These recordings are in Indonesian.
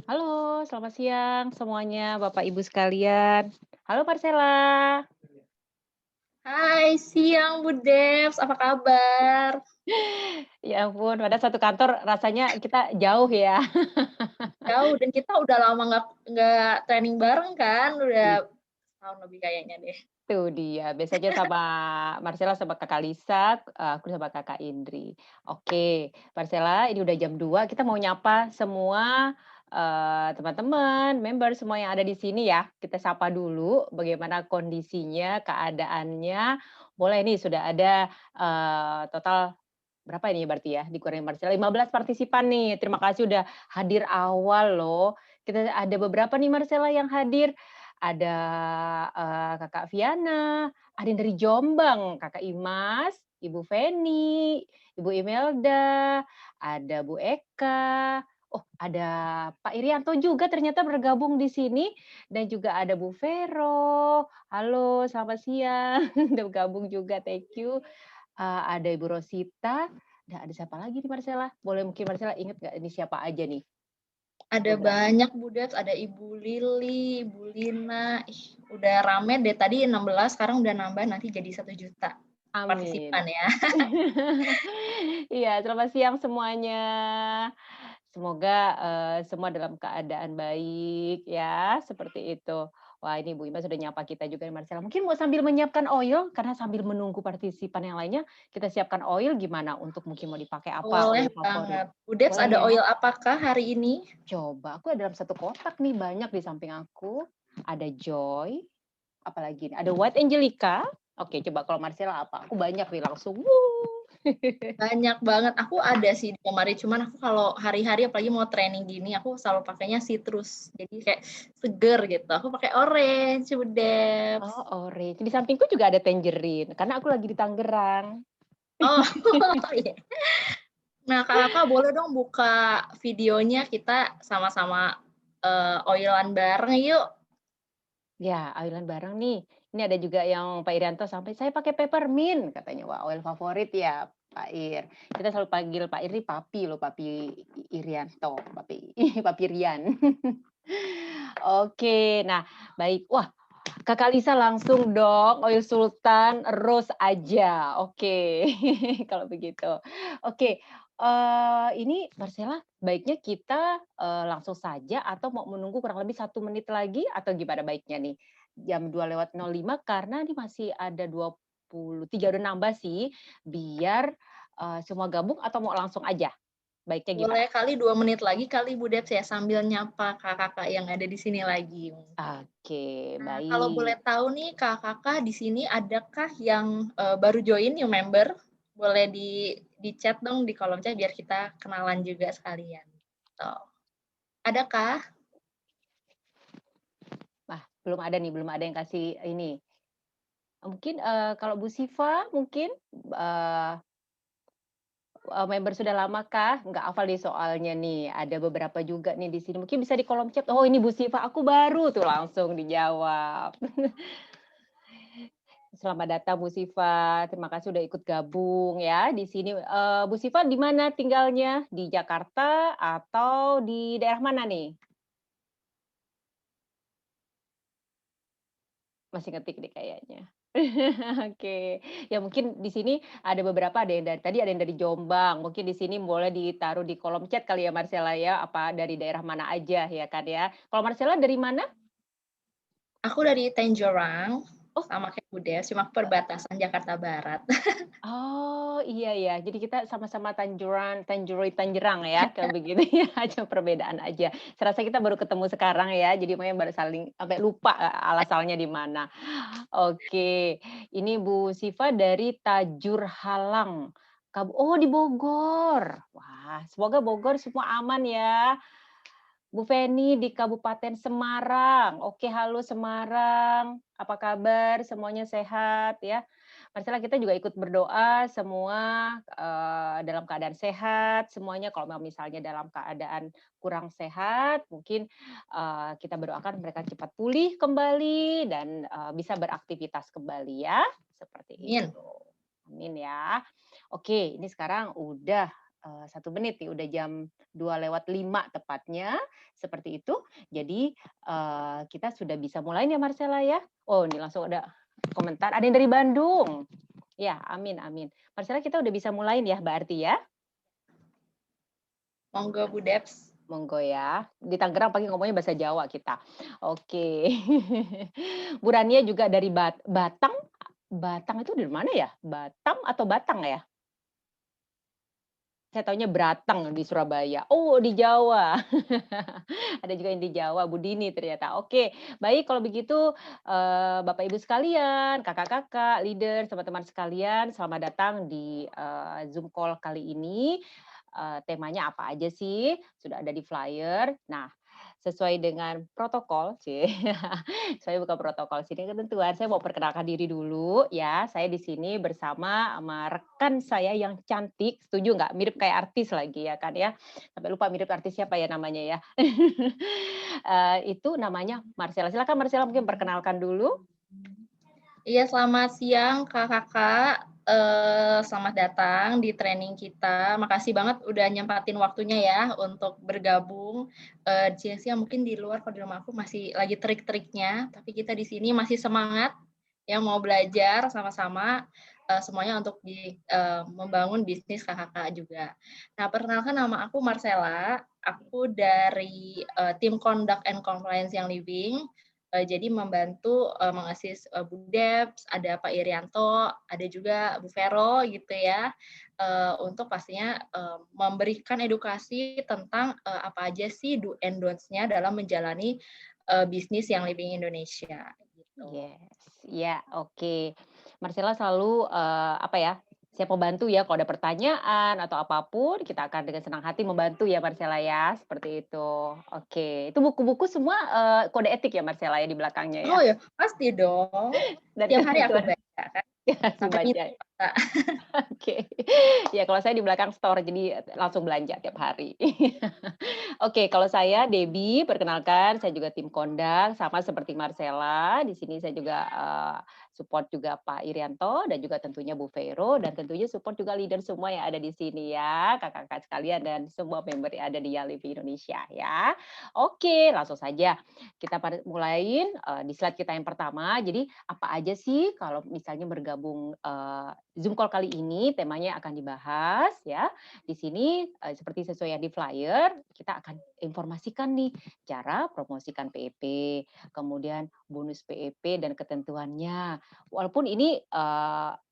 Halo, selamat siang semuanya, Bapak Ibu sekalian. Halo Marcella. Hai, siang Bu Debs, apa kabar? Ya ampun, padahal satu kantor rasanya kita jauh ya. Jauh dan kita udah lama nggak training bareng kan, udah setahun lebih kayaknya deh. Itu dia, biasanya sama Marcella sama Kakak Lisa, aku sama Kakak Indri. Oke, Marcella ini udah jam 2. Kita mau nyapa semua, teman-teman, member semua yang ada di sini ya. Kita sapa dulu bagaimana kondisinya, keadaannya. Boleh nih sudah ada, total berapa ini berarti ya dikurangin Marcella, 15 partisipan nih. Terima kasih udah hadir awal loh. Kita ada beberapa nih Marcella yang hadir. Ada, Kakak Viana, ada yang dari Jombang, Kakak Imas, Ibu Feni, Ibu Imelda, ada Bu Eka, oh ada Pak Irianto juga ternyata bergabung di sini dan juga ada Bu Vero. Halo, selamat siang, udah bergabung juga, thank you. Ada Ibu Rosita, dan ada siapa lagi nih Marcella? Boleh mungkin Marcella inget nggak ini siapa aja nih? Ada Beberapa. banyak Bu Debs, ada Ibu Lili, Ibu Lina, udah rame deh tadi 16, sekarang udah nambah nanti jadi 1 juta partisipan Amin. ya. Iya, selamat siang semuanya. Semoga, semua dalam keadaan baik ya, seperti itu. Wah, ini Bu Ima sudah nyapa kita juga nih Marcella. Mungkin mau sambil menyiapkan oil, karena sambil menunggu partisipan yang lainnya, kita siapkan oil gimana untuk mungkin mau dipakai apa Boleh oil favorit? banget. Bu Debs Boleh ada ya? oil apakah hari ini? Coba, aku ada dalam satu kotak nih, banyak di samping aku. Ada Joy, apalagi nih, ada White Angelica. Oke, coba kalau Marcella apa? Aku banyak nih langsung, wuh. Banyak banget, aku ada sih di lemari, cuman aku kalau hari-hari apalagi mau training gini, aku selalu pakainya citrus, jadi kayak seger gitu. Aku pakai orange, Bu Debs. Oh, orange. Di sampingku juga ada tangerine, karena aku lagi di Tangerang. Oh, iya. Nah, Kakak boleh dong buka videonya, kita sama-sama, oil-an bareng yuk. Ya, oilan bareng nih. Ini ada juga yang Pak Irianto sampai, "Saya pakai peppermint," katanya. Wah, oil favorit ya, Pak Ir. Kita selalu panggil Pak Ir ini Papi loh, Papi Irianto, Papi Papi Rian. Oke, nah baik. Wah, Kakak Lisa langsung dong, oil sultan rose aja. Oke, kalau begitu. Oke, ini Marcella baiknya kita, langsung saja atau mau menunggu kurang lebih 1 menit lagi atau gimana baiknya nih? Jam 2:05 karena ini masih ada 23 udah nambah sih, biar, semua gabung atau mau langsung aja? Baiknya Boleh gimana? kali 2 menit lagi kali Bu Dep, saya sambil nyapa Kakak-kakak yang ada di sini lagi mungkin. Oke, Nah, kalau boleh baik. tahu nih Kakak-kakak di sini adakah yang, baru join new member? Boleh di-chat dong di kolom chat biar kita kenalan juga sekalian, gitu. Adakah? Wah, belum ada nih, belum ada yang kasih ini. Mungkin, kalau Bu Siva mungkin, eee member sudah lamakah? Nggak hafal nih soalnya nih, ada beberapa juga nih di sini. Mungkin bisa di kolom chat, "Oh ini Bu Siva, aku baru," tuh langsung dijawab. Selamat datang Bu Siva, terima kasih udah ikut gabung ya di sini. Bu Siva di mana tinggalnya? Di Jakarta atau di daerah mana nih? Masih ngetik deh kayaknya. Oke, ya mungkin di sini ada beberapa, ada yang dari tadi ada yang dari Jombang, mungkin di sini boleh ditaruh di kolom chat kali ya Marcella ya, apa dari daerah mana aja ya kan ya. Kalau Marcella dari mana? Aku dari Tangerang, Oh, sama kayak Bu Dep, cuma perbatasan Jakarta Barat. oh iya ya, jadi kita sama-sama Tangerang ya, kalau begitu ya, cuma perbedaan aja. Serasa kita baru ketemu sekarang ya, jadi makanya baru saling sampai lupa, asalnya di mana. Oke, ini Bu Siva dari Tajur Halang. Oh di Bogor. Wah, semoga Bogor semua aman ya. Bu Feni di Kabupaten Semarang. Oke, halo Semarang. Apa kabar? Semuanya sehat ya? Marcella kita juga ikut berdoa semua, dalam keadaan sehat semuanya. Kalau memang misalnya dalam keadaan kurang sehat, mungkin, kita berdoakan mereka cepat pulih kembali dan, bisa beraktivitas kembali ya, seperti Amin. itu. Amin ya. Oke, ini sekarang udah, 1 menit nih, udah jam 2:05 tepatnya, seperti itu. Jadi, kita sudah bisa mulai nih ya Marcella ya. Oh ini langsung ada komentar, ada yang dari Bandung. Ya, amin amin. Marcella kita udah bisa mulai nih ya berarti ya? Monggo Bu Debs. Monggo ya. Di Tangerang pagi ngomongnya bahasa Jawa kita. Oke. Bu Rania juga dari Batang. Batang itu dari mana ya? Batam atau Batang ya? Saya taunya Beratang di Surabaya. Oh, di Jawa. Ada juga yang di Jawa, Bu Dini ternyata. Oke, baik kalau begitu, Bapak Ibu sekalian, kakak-kakak, leader, teman-teman sekalian, selamat datang di, Zoom call kali ini. Temanya apa aja sih? Sudah ada di flyer. Nah, sesuai dengan protokol, saya buka protokol sini ketentuan, saya mau perkenalkan diri dulu ya. Saya di sini bersama sama rekan saya yang cantik, setuju nggak? Mirip kayak artis lagi ya kan ya. Sampai lupa mirip artis siapa ya namanya ya. Itu namanya Marcella. Silakan Marcella mungkin perkenalkan dulu. Iya, selamat siang Kakak-kakak. Selamat datang di training kita. Makasih banget udah nyempatin waktunya ya untuk bergabung. Siang-siang mungkin di luar kalau di rumah aku masih lagi terik-teriknya, tapi kita di sini masih semangat yang mau belajar sama-sama semuanya untuk membangun bisnis kakak-kakak juga. Nah, perkenalkan nama aku Marcella. Aku dari tim Conduct and Compliance yang Living. Jadi membantu mengasis Bu Debs, ada Pak Irianto, ada juga Bu Vero gitu ya, untuk pastinya memberikan edukasi tentang apa aja sih do and don'ts-nya dalam menjalani bisnis yang Living Indonesia gitu. Yes, ya oke. Marcella selalu, apa ya, siap membantu ya kalau ada pertanyaan atau apapun kita akan dengan senang hati membantu ya Marcella ya, seperti itu. Oke, itu buku-buku semua, kode etik ya Marcella ya di belakangnya ya? Oh ya, pasti dong. Dan Tiap hari aku ketentuan baca kan, masih sampai baca. minta. Oke. Ya kalau saya di belakang store, jadi langsung belanja tiap hari. Oke, kalau saya Debbie, perkenalkan saya juga tim kondang, sama seperti Marcella. Di sini saya juga, support juga Pak Irianto dan juga tentunya Bu Vero dan tentunya support juga leader semua yang ada di sini ya, kakak-kakak sekalian dan semua member yang ada di Young Living Indonesia ya. Oke, langsung saja kita mulain, di slide kita yang pertama. Jadi apa aja sih kalau misalnya bergabung, Zoom call kali ini temanya akan dibahas ya. Di sini, seperti sesuai yang di flyer, kita akan informasikan nih cara promosikan PEP, kemudian bonus PEP dan ketentuannya. Walaupun ini,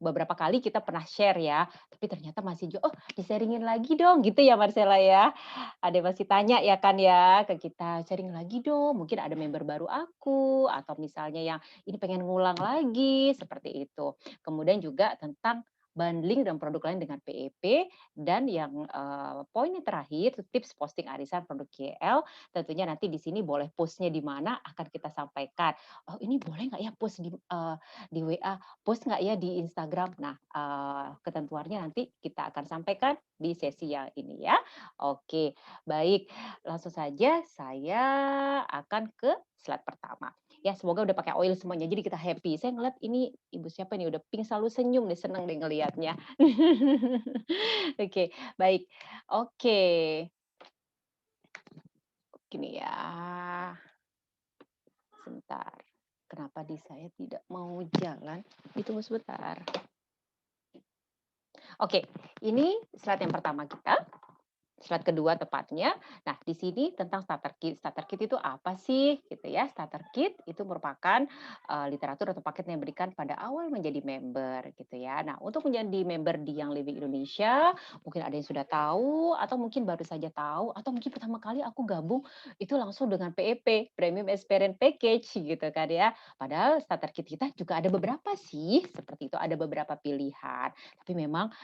beberapa kali kita pernah share ya, tapi ternyata masih juga, "Oh di-sharing-in lagi dong," gitu ya Marcella ya. Ada yang masih tanya ya kan ya ke kita, "Sharing lagi dong, mungkin ada member baru aku," atau misalnya yang ini pengen ngulang lagi, seperti itu. Kemudian juga tentang bundling dan produk lain dengan PEP dan yang, poin yang terakhir tips posting arisan produk KL, tentunya nanti di sini boleh post-nya di mana akan kita sampaikan, "Oh ini boleh nggak ya post di WA, post nggak ya di Instagram?" Nah, ketentuannya nanti kita akan sampaikan di sesi yang ini ya. Oke, baik langsung saja saya akan ke slide pertama. Ya semoga udah pakai oil semuanya, jadi kita happy. Saya ngeliat ini ibu siapa nih, udah pink selalu senyum nih, seneng deh ngelihatnya. Oke, baik. Oke, gini ya, sebentar. Kenapa di saya tidak mau jalan? Ditunggu sebentar. Oke, ini slide yang pertama kita. Slide kedua tepatnya. Nah, di sini tentang starter kit. Starter kit itu apa sih? Gitu ya. Starter kit itu merupakan literatur atau paket yang diberikan pada awal menjadi member gitu ya. Nah, untuk menjadi member di Young Living Indonesia, mungkin ada yang sudah tahu atau mungkin baru saja tahu atau mungkin pertama kali aku gabung itu langsung dengan PEP, Premium Experience Package gitu kan ya. Padahal starter kit kita juga ada beberapa sih, seperti itu ada beberapa pilihan. Tapi memang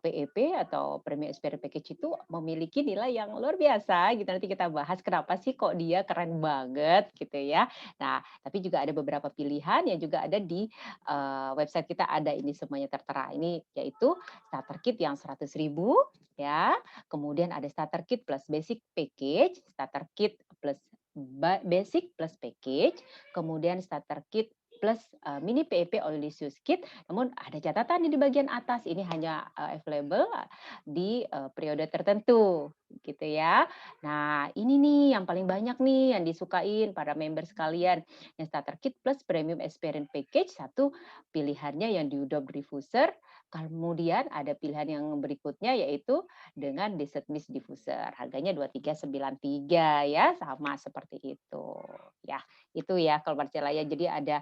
PEP atau Premium Experience Package itu memiliki nilai yang luar biasa gitu. Nanti kita bahas kenapa sih kok dia keren banget gitu ya. Nah, tapi juga ada beberapa pilihan yang juga ada di website kita ada ini semuanya tertera. Ini yaitu starter kit yang 100.000 ya. Kemudian ada starter kit plus basic package, starter kit plus basic plus package, kemudian starter kit plus mini PEP Oilys Use Kit. Namun ada catatan nih di bagian atas, ini hanya available di periode tertentu gitu ya. Nah, ini nih yang paling banyak nih yang disukain para member sekalian. Yang starter kit plus premium experience package, satu pilihannya yang diudop diffuser, kemudian ada pilihan yang berikutnya yaitu dengan dessert mist diffuser. Harganya 2393 ya, sama seperti itu. Ya, itu ya kalau Marcella ya. Jadi ada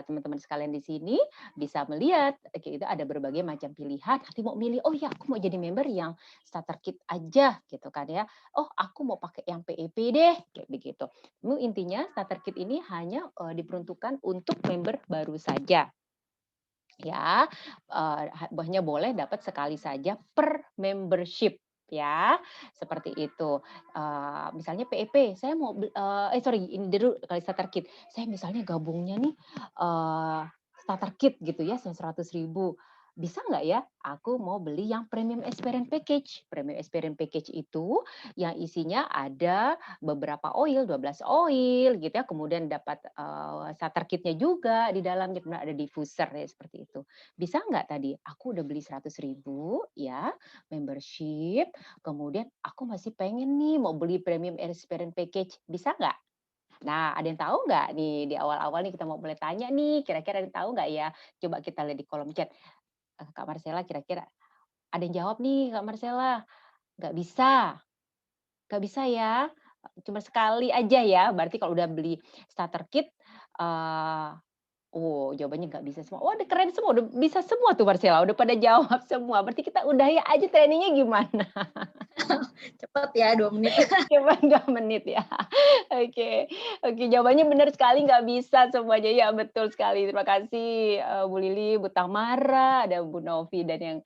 teman-teman sekalian di sini bisa melihat kita ada berbagai macam pilihan. Nanti mau milih, oh ya aku mau jadi member yang starter kit aja gitu kan ya. Oh aku mau pakai yang PEP deh kayak begitu. Intinya starter kit ini hanya diperuntukkan untuk member baru saja. Ya, hanya boleh dapat sekali saja per membership ya, seperti itu. Misalnya PEP, saya mau sorry ini dulu kali starter kit. Saya misalnya gabungnya nih, starter kit gitu ya, 100.000. Bisa nggak ya, aku mau beli yang premium experience package. Premium experience package itu yang isinya ada beberapa oil, 12 oil gitu ya, kemudian dapat, starter kit-nya juga di dalamnya, kemudian ada diffuser ya, seperti itu. Bisa nggak tadi, aku udah beli 100.000 ya, membership, kemudian aku masih pengen nih mau beli premium experience package, bisa nggak? Nah, ada yang tahu nggak nih, di awal-awal nih kita mau mulai tanya nih, kira-kira ada yang tahu nggak ya? Coba kita lihat di kolom chat, Kak Marcella kira-kira ada yang jawab nih Kak Marcella, "Nggak bisa." Nggak bisa ya, cuma sekali aja ya, berarti kalau udah beli starter kit, eee, oh jawabannya nggak bisa semua. Wah udah keren semua, udah bisa semua tuh Marcella, udah pada jawab semua, berarti kita udahi aja trainingnya gimana? Cepet ya 2 menit. Cuma 2 menit ya. Oke oke, jawabannya benar sekali, nggak bisa semuanya. Ya betul sekali, terima kasih, Bu Lili, Bu Tamara, ada Bu Novi, dan yang,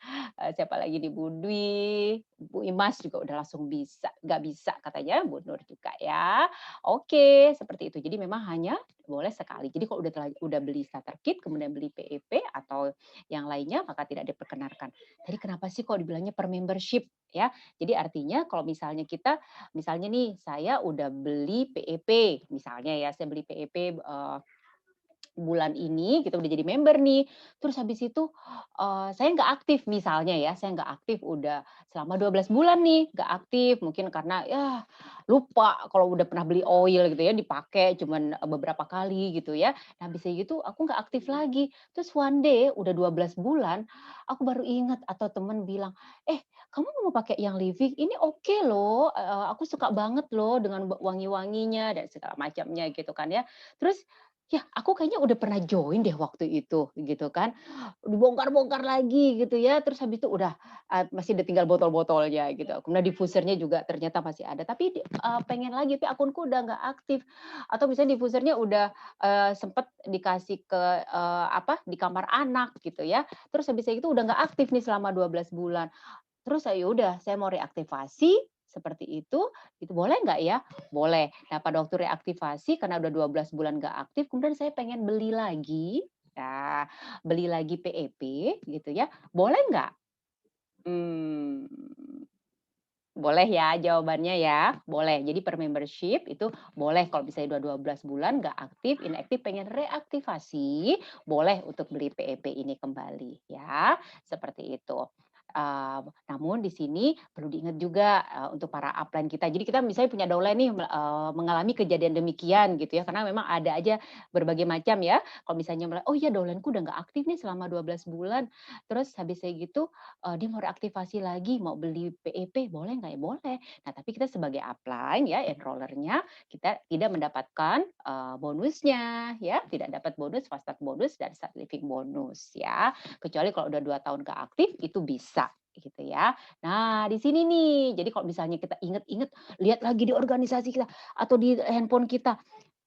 siapa lagi nih, Bu Dwi, Bu Imas juga udah langsung bisa, nggak bisa katanya, Bu Nur juga ya. Oke, seperti itu. Jadi memang hanya boleh sekali. Jadi kalau udah beli starter kit, kemudian beli PEP atau yang lainnya, maka tidak diperkenankan. Tadi kenapa sih kok dibilangnya per membership ya? Jadi artinya kalau misalnya nih saya udah beli PEP, misalnya ya saya beli PEP, bulan ini kita udah jadi member nih, terus habis itu, saya nggak aktif misalnya ya, saya nggak aktif udah selama 12 bulan nih, nggak aktif mungkin karena ya lupa kalau udah pernah beli oil gitu ya, dipakai cuman, beberapa kali gitu ya. Nah habis gitu aku nggak aktif lagi, terus one day udah 12 bulan, aku baru ingat atau temen bilang, "Eh kamu mau pakai yang Living? Ini oke loh, aku suka banget loh dengan wangi-wanginya," dan segala macamnya gitu kan ya. Terus ya, aku kayaknya udah pernah join deh waktu itu, gitu kan. Dibongkar-bongkar lagi gitu ya, terus habis itu udah, masih ada tinggal botol-botolnya gitu. Kemudian diffuser-nya juga ternyata masih ada, tapi pengen lagi, tapi akunku udah nggak aktif. Atau misalnya diffuser-nya udah, sempet dikasih ke, di kamar anak gitu ya, terus habis itu udah nggak aktif nih selama 12 bulan. Terus ya udah saya mau reaktivasi seperti itu boleh nggak ya? Boleh. Nah pada waktu reaktivasi karena udah 12 bulan nggak aktif, kemudian saya pengen beli lagi, ya beli lagi PEP gitu ya, boleh nggak? Mmm, boleh ya jawabannya ya? Boleh. Jadi per membership itu boleh kalau misalnya udah 12 bulan nggak aktif, inaktif, pengen reaktivasi, boleh untuk beli PEP ini kembali ya, seperti itu. Namun di sini perlu diingat juga, untuk para upline kita. Jadi kita misalnya punya downline nih mengalami kejadian demikian gitu ya, karena memang ada aja berbagai macam ya. Kalau misalnya "Oh iya downline-ku udah nggak aktif nih selama 12 bulan." Terus habis kayak gitu dia mau reaktivasi lagi, mau beli PEP, boleh nggak ya? Boleh. Nah, tapi kita sebagai upline ya, enrollernya, kita tidak mendapatkan, bonusnya ya, tidak dapat bonus, fast start bonus, dan start living bonus ya. Kecuali kalau udah 2 tahun nggak aktif, itu bisa gitu ya. Nah, di sini nih, jadi kalau misalnya kita inget-inget, lihat lagi di organisasi kita atau di handphone kita,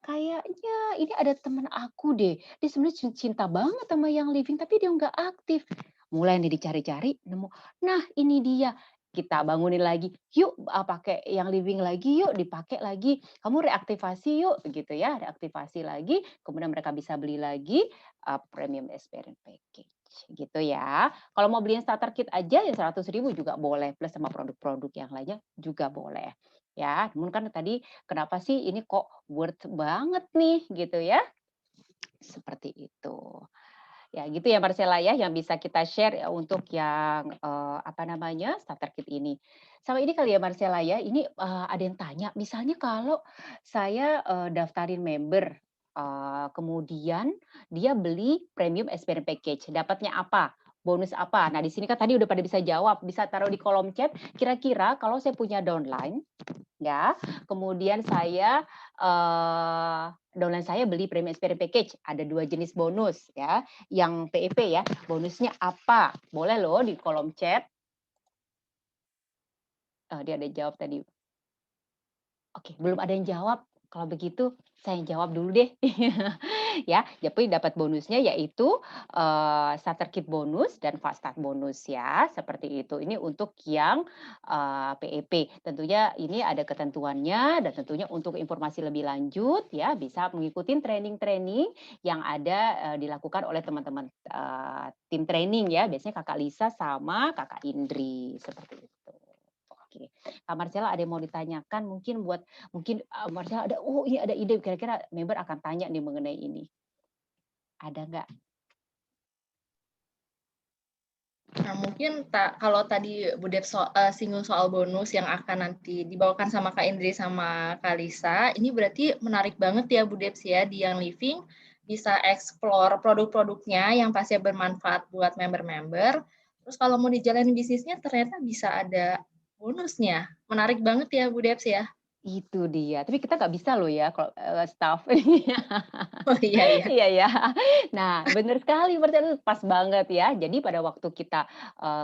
kayaknya ini ada teman aku deh, dia sebenarnya cinta banget sama yang living, tapi dia nggak aktif. Mulai nih dicari-cari, nemu, nah ini dia, kita bangunin lagi, "Yuk, pakai yang living lagi yuk, dipakai lagi, kamu reaktivasi yuk," gitu ya, reaktivasi lagi, kemudian mereka bisa beli lagi, premium experience package, gitu ya. Kalau mau beli yang starter kit aja yang 100.000 juga boleh, plus sama produk-produk yang lainnya juga boleh, ya. Namun kan tadi kenapa sih ini kok worth banget nih, gitu ya. seperti itu. Ya gitu ya Marcella ya, yang bisa kita share ya untuk yang, apa namanya, starter kit ini. Sama ini kali ya Marcella ya, ini, ada yang tanya, misalnya kalau saya, daftarin member, kemudian dia beli premium experience package, dapatnya apa? Bonus apa? Nah di sini kan tadi udah pada bisa jawab, bisa taruh di kolom chat, kira-kira kalau saya punya downline ya, kemudian saya, downline saya beli premium experience package, ada 2 jenis bonus ya, yang PEP ya, bonusnya apa? Boleh loh di kolom chat. Dia ada jawab tadi. Oke, belum ada yang jawab. Kalau begitu saya yang jawab dulu deh. Ya, jadi dapat bonusnya yaitu, starter kit bonus dan fast start bonus ya, seperti itu. Ini untuk yang, PEP. Tentunya ini ada ketentuannya dan tentunya untuk informasi lebih lanjut ya, bisa mengikuti training-training yang ada, dilakukan oleh teman-teman, tim training ya, biasanya Kakak Lisa sama Kakak Indri, seperti itu. Oke. Kak Marcella ada yang mau ditanyakan mungkin buat mungkin, Marcella ada, "Oh ini ada ide kira-kira member akan tanya nih mengenai ini." Ada nggak? Nah, mungkin kalau tadi Bu Dep singgung soal bonus yang akan nanti dibawakan sama Kak Indri sama Kak Lisa, ini berarti menarik banget ya Bu Deps ya di Young Living bisa explore produk-produknya yang pasti bermanfaat buat member-member. Terus kalau mau dijalanin bisnisnya ternyata bisa ada bonusnya. Menarik banget ya Bu Deps ya. Itu dia, tapi kita nggak bisa loh ya kalau, staff. Oh iya iya. Iya ya. Nah, benar sekali, berarti itu pas banget ya. Jadi pada waktu kita,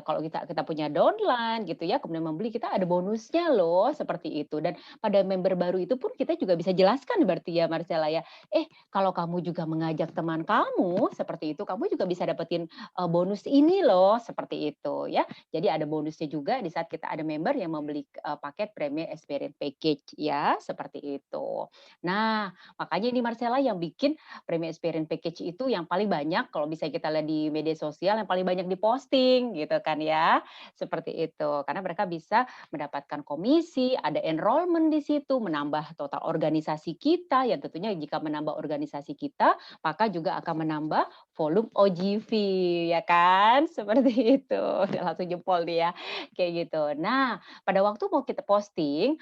kalau kita kita punya downline gitu ya, kemudian membeli, kita ada bonusnya loh, seperti itu. Dan pada member baru itu pun kita juga bisa jelaskan berarti ya, Marcella ya, "Eh, kalau kamu juga mengajak teman kamu, seperti itu, kamu juga bisa dapetin, bonus ini loh," seperti itu ya. Jadi ada bonusnya juga di saat kita ada member yang membeli, paket Premier Experience Package ya, seperti itu. Nah, makanya ini Marcella yang bikin Premium Experience Package itu yang paling banyak kalau bisa kita lihat di media sosial yang paling banyak diposting gitu kan ya, seperti itu. Karena mereka bisa mendapatkan komisi, ada enrollment di situ, menambah total organisasi kita, yang tentunya jika menambah organisasi kita, maka juga akan menambah volume OGV ya kan, seperti itu. Langsung jempol dia, kayak gitu. Nah, pada waktu mau kita posting,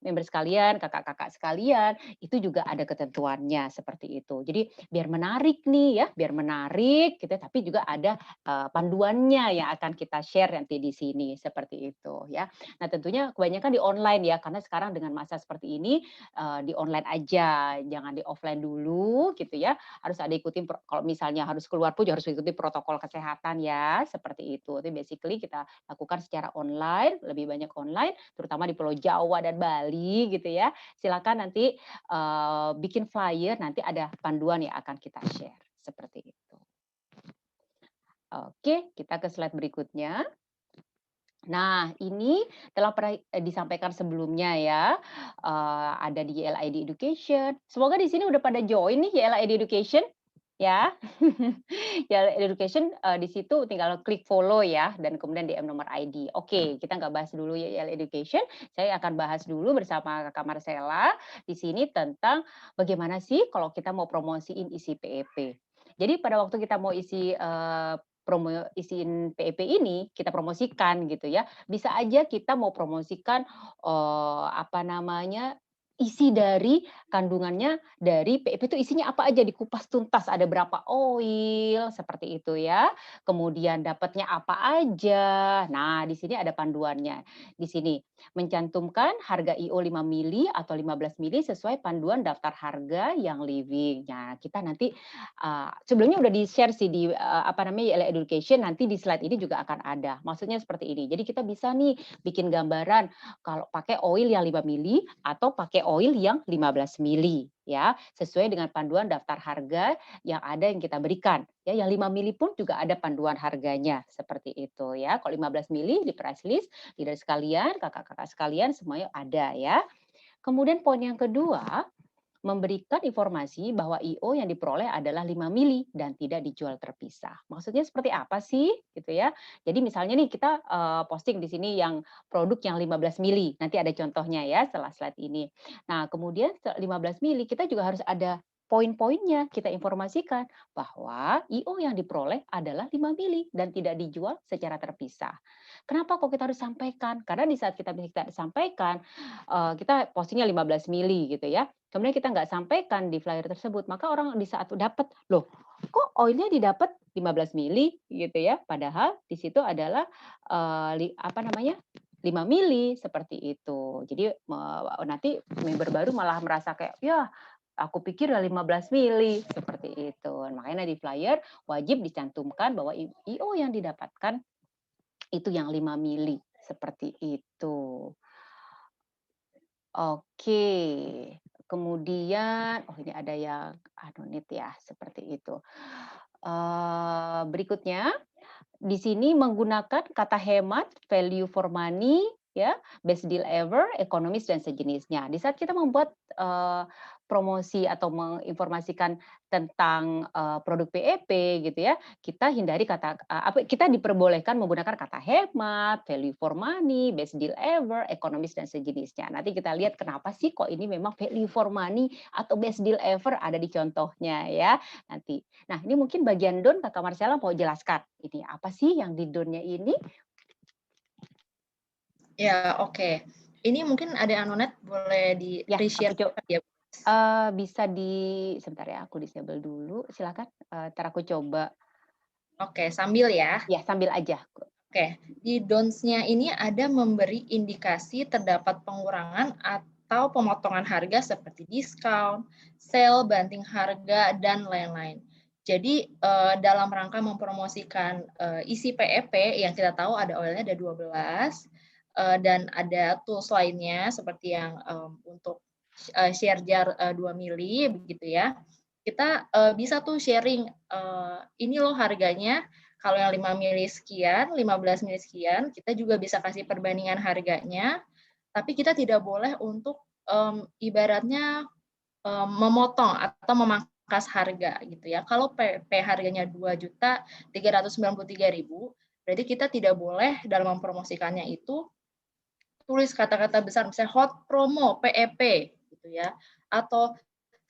member sekalian, kakak-kakak sekalian, itu juga ada ketentuannya seperti itu. Jadi biar menarik nih ya, biar menarik gitu, tapi juga ada, panduannya yang akan kita share nanti di sini, seperti itu ya. Nah tentunya kebanyakan di online ya, karena sekarang dengan masa seperti ini, di online aja, jangan di offline dulu gitu ya. Harus ada ikutin kalau misalnya harus keluar pun harus ikuti protokol kesehatan ya, seperti itu. Itu basically kita lakukan secara online, lebih banyak online, terutama di Pulau Jawa dan Bali gitu ya. Silakan nanti, bikin flyer, nanti ada panduan yang akan kita share, seperti itu. Oke, kita ke slide berikutnya. Nah, ini telah pernah, disampaikan sebelumnya ya, ada di YLID Education. Semoga di sini udah pada join nih YLID Education, ya. YLID Education, di situ tinggal klik follow ya, dan kemudian DM nomor ID. Oke, kita nggak bahas dulu YLID Education, saya akan bahas dulu bersama Kakak Marcella, di sini tentang bagaimana sih kalau kita mau promosiin isi PEP. Jadi pada waktu kita mau isi, isiin PEP ini, kita promosikan gitu ya. Bisa aja kita mau promosikan, apa namanya, isi dari kandungannya dari PEP itu isinya apa aja, dikupas tuntas, ada berapa oil, seperti itu ya. Kemudian dapatnya apa aja. Nah, di sini ada panduannya. Di sini, mencantumkan harga IO 5 mili atau 15 mili sesuai panduan daftar harga yang living. Nah, kita nanti sebelumnya udah di-share sih di, apa namanya, YLE Education, nanti di slide ini juga akan ada. Maksudnya seperti ini, jadi kita bisa nih bikin gambaran kalau pakai oil yang 5 mili atau pakai oil yang 15 mili ya, sesuai dengan panduan daftar harga yang ada yang kita berikan. Ya, yang 5 mili pun juga ada panduan harganya, seperti itu ya. Kalau 15 mili di price list, leader sekalian, kakak-kakak sekalian semuanya ada ya. Kemudian poin yang kedua, memberikan informasi bahwa IO yang diperoleh adalah 5 mili dan tidak dijual terpisah. Maksudnya seperti apa sih? Gitu ya. Jadi misalnya nih kita, posting di sini yang produk yang 15 mili, nanti ada contohnya ya setelah slide ini. Nah kemudian 15 mili kita juga harus ada poin-poinnya kita informasikan bahwa IO yang diperoleh adalah 5 mili dan tidak dijual secara terpisah. Kenapa kok kita harus sampaikan? Karena di saat kita sampaikan, kita postingnya 15 mili gitu ya, kemudian kita nggak sampaikan di flyer tersebut, maka orang di saat dapat, "Loh, kok oilnya didapat 15 mili?" Gitu ya, padahal di situ adalah, apa namanya, 5 mili, seperti itu. Jadi, nanti member baru malah merasa kayak, "Yah, aku pikir ya 15 mili," seperti itu. Makanya di flyer wajib dicantumkan bahwa IO yang didapatkan itu yang 5 mili, seperti itu. Oke, kemudian ini ada yang anonim ya, seperti itu. Berikutnya di sini menggunakan kata hemat, value for money, ya, best deal ever, ekonomis dan sejenisnya. Di saat kita membuat, promosi atau menginformasikan tentang, produk PEP gitu ya, kita hindari kata kita diperbolehkan menggunakan kata hemat, value for money, best deal ever, ekonomis dan sejenisnya. Nanti kita lihat kenapa sih kok ini memang value for money atau best deal ever ada di contohnya ya, nanti. Nah, ini mungkin bagian down Kakak Marcella mau jelaskan, ini apa sih yang di down-nya ini? Ya, oke. Ini mungkin ada Anonet boleh Ya, aku di-reshare ya? bisa sebentar ya, aku disable dulu, silakan, entar aku coba. Oke, sambil ya. Ya, sambil aja. Oke, di don'ts-nya ini ada memberi indikasi terdapat pengurangan atau pemotongan harga seperti diskon, sale, banting harga, dan lain-lain. Jadi dalam rangka mempromosikan isi PEP yang kita tahu ada oilnya ada 12 dan ada tools lainnya seperti yang untuk share jar 2 mili begitu ya. Kita bisa tuh sharing ini loh harganya kalau yang 5 mili sekian, 15 mili sekian, kita juga bisa kasih perbandingan harganya, tapi kita tidak boleh untuk ibaratnya memotong atau memangkas harga gitu ya. Kalau PP harganya 2.393.000, berarti kita tidak boleh dalam mempromosikannya itu tulis kata-kata besar misalnya hot promo PEP gitu ya, atau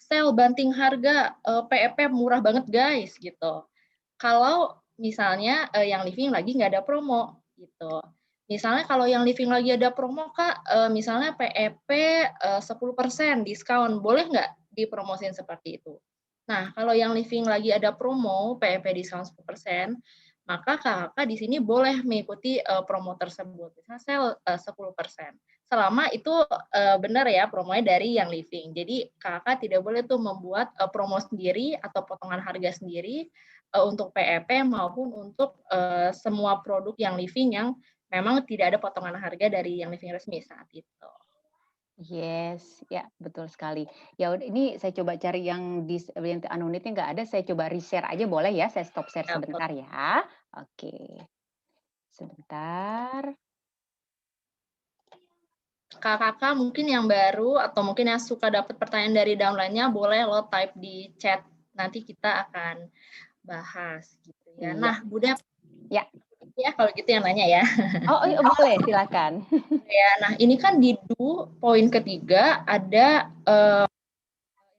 sale banting harga PEP murah banget guys gitu. Kalau misalnya yang living lagi nggak ada promo gitu. Misalnya kalau yang living lagi ada promo Kak, misalnya PEP 10% diskon, boleh nggak dipromosin seperti itu? Nah, kalau yang living lagi ada promo PEP diskon 10%, maka kakak di sini boleh mengikuti promo tersebut. Misalnya sale 10%. Selama itu benar ya promonya dari yang living. Jadi kakak tidak boleh tuh membuat promo sendiri atau potongan harga sendiri untuk PEP maupun untuk semua produk yang living yang memang tidak ada potongan harga dari yang living resmi saat itu. Yes, ya betul sekali. Ya udah ini saya coba cari yang yang unit nggak ada, saya coba re-share aja boleh ya? Saya stop share Ya, sebentar ya. Oke, sebentar. kakak mungkin yang baru atau mungkin yang suka dapat pertanyaan dari downline-nya boleh lo type di chat. Nanti kita akan bahas gitu ya. Iya. Nah, Bunda Ya. ya kalau gitu yang nanya ya. Oh, iya boleh, silakan. Ya, nah ini kan di poin ketiga ada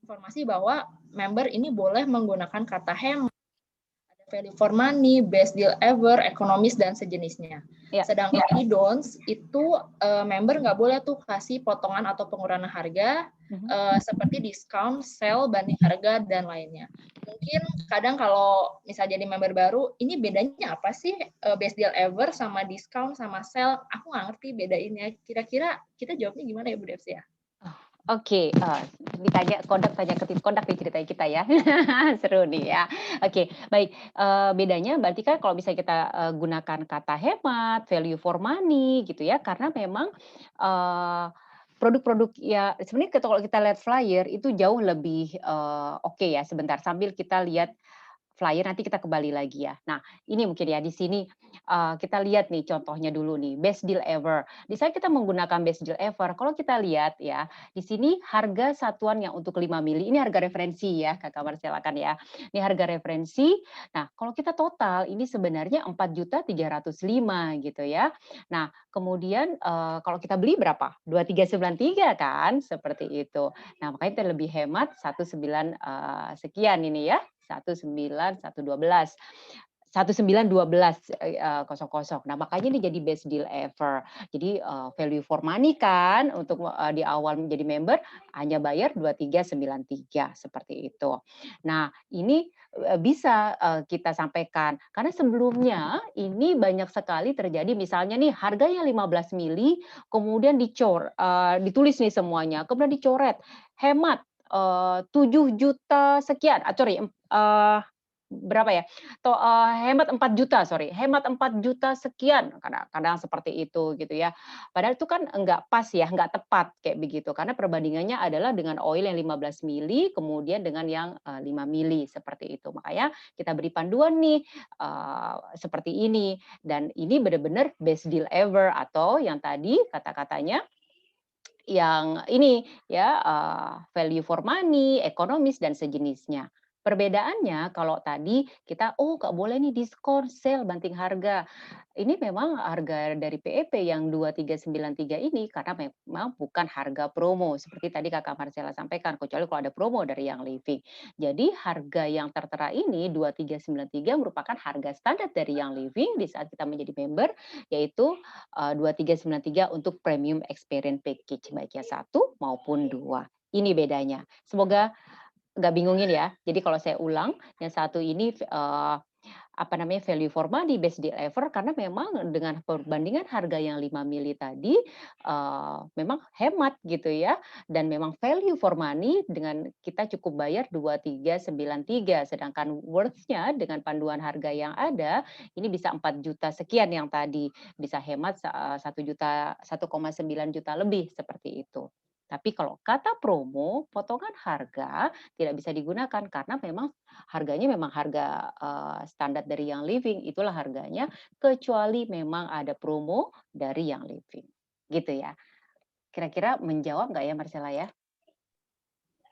informasi bahwa member ini boleh menggunakan kata hemat, value for money, best deal ever, ekonomis, dan sejenisnya. Ya. Sedangkan di don'ts itu member nggak boleh tuh kasih potongan atau pengurangan harga seperti diskon, sale, banding harga, dan lainnya. Mungkin kadang kalau misalnya jadi member baru, ini bedanya apa sih best deal ever sama diskon sama sale? Aku nggak ngerti bedainnya. Kira-kira kita jawabnya gimana ya Bu Devs ya? Oke, ditanya tanya ke tim kondak nih ceritanya kita ya. Seru nih ya. Oke, baik, bedanya berarti kan kalau bisa kita, gunakan kata hemat, value for money gitu ya, karena memang, produk-produk ya sebenarnya kalau kita lihat flyer itu jauh lebih, oke ya, sebentar sambil kita lihat, flyer, nanti kita kembali lagi ya. Nah, ini mungkin ya di sini, kita lihat nih contohnya dulu nih, best deal ever. Di saat kita menggunakan best deal ever, kalau kita lihat ya, di sini harga satuan yang untuk 5 mili, ini harga referensi ya, Kakak Marcella kan ya. Ini harga referensi. Nah, kalau kita total ini sebenarnya 4.305.000 gitu ya. Nah, kemudian, kalau kita beli berapa? 2.393 kan, seperti itu. Nah, makanya kita lebih hemat 19, sekian ini ya, 19.112. 1912, 00. Nah, makanya ini jadi best deal ever. Jadi, value for money kan untuk, di awal menjadi member hanya bayar 2.393 seperti itu. Nah, ini, bisa, kita sampaikan karena sebelumnya ini banyak sekali terjadi misalnya nih harganya 15 mili kemudian ditulis nih semuanya, kemudian dicoret, hemat, 7 juta sekian, sorry, berapa ya, hemat 4 juta, sorry, hemat 4 juta sekian, kadang-kadang seperti itu gitu ya. Padahal itu kan enggak pas ya, enggak tepat kayak begitu, karena perbandingannya adalah dengan oil yang 15 mili, kemudian dengan yang, 5 mili, seperti itu. Makanya kita beri panduan nih, seperti ini, dan ini benar-benar best deal ever atau yang tadi kata-katanya yang ini ya, value for money, ekonomis dan sejenisnya. Perbedaannya kalau tadi kita, oh nggak boleh nih diskon, sale, banting harga. Ini memang harga dari PEP yang 2.393 ini karena memang bukan harga promo seperti tadi Kakak Marcella sampaikan, kecuali kalau ada promo dari Yang Living. Jadi harga yang tertera ini 2.393 merupakan harga standar dari Yang Living di saat kita menjadi member, yaitu 2.393 untuk premium experience package, baik yang 1 maupun 2. Ini bedanya. Semoga nggak bingungin ya. Jadi kalau saya ulang, yang satu ini, apa namanya, value for money, best deal ever, karena memang dengan perbandingan harga yang 5 mili tadi, memang hemat gitu ya, dan memang value for money dengan kita cukup bayar 2.393, sedangkan worth-nya dengan panduan harga yang ada, ini bisa 4 juta sekian yang tadi, bisa hemat 1,9 juta lebih, seperti itu. Tapi kalau kata promo, potongan harga tidak bisa digunakan karena memang harganya memang harga, standar dari Yang Living, itulah harganya, kecuali memang ada promo dari Yang Living, gitu ya. Kira-kira menjawab nggak ya, Marcella, ya?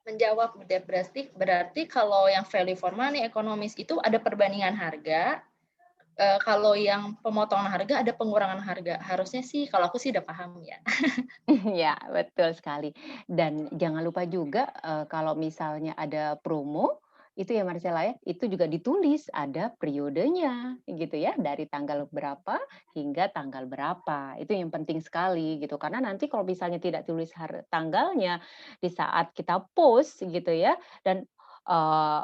Menjawab udah, berarti berarti kalau yang value for money, ekonomis itu ada perbandingan harga, kalau yang pemotongan harga ada pengurangan harga. Harusnya sih kalau aku sih udah paham ya. Ya, betul sekali. Dan jangan lupa juga, kalau misalnya ada promo, itu ya Marcella ya, itu juga ditulis ada periodenya gitu ya, dari tanggal berapa hingga tanggal berapa. Itu yang penting sekali gitu, karena nanti kalau misalnya tidak tulis tanggalnya di saat kita post gitu ya, dan, eee,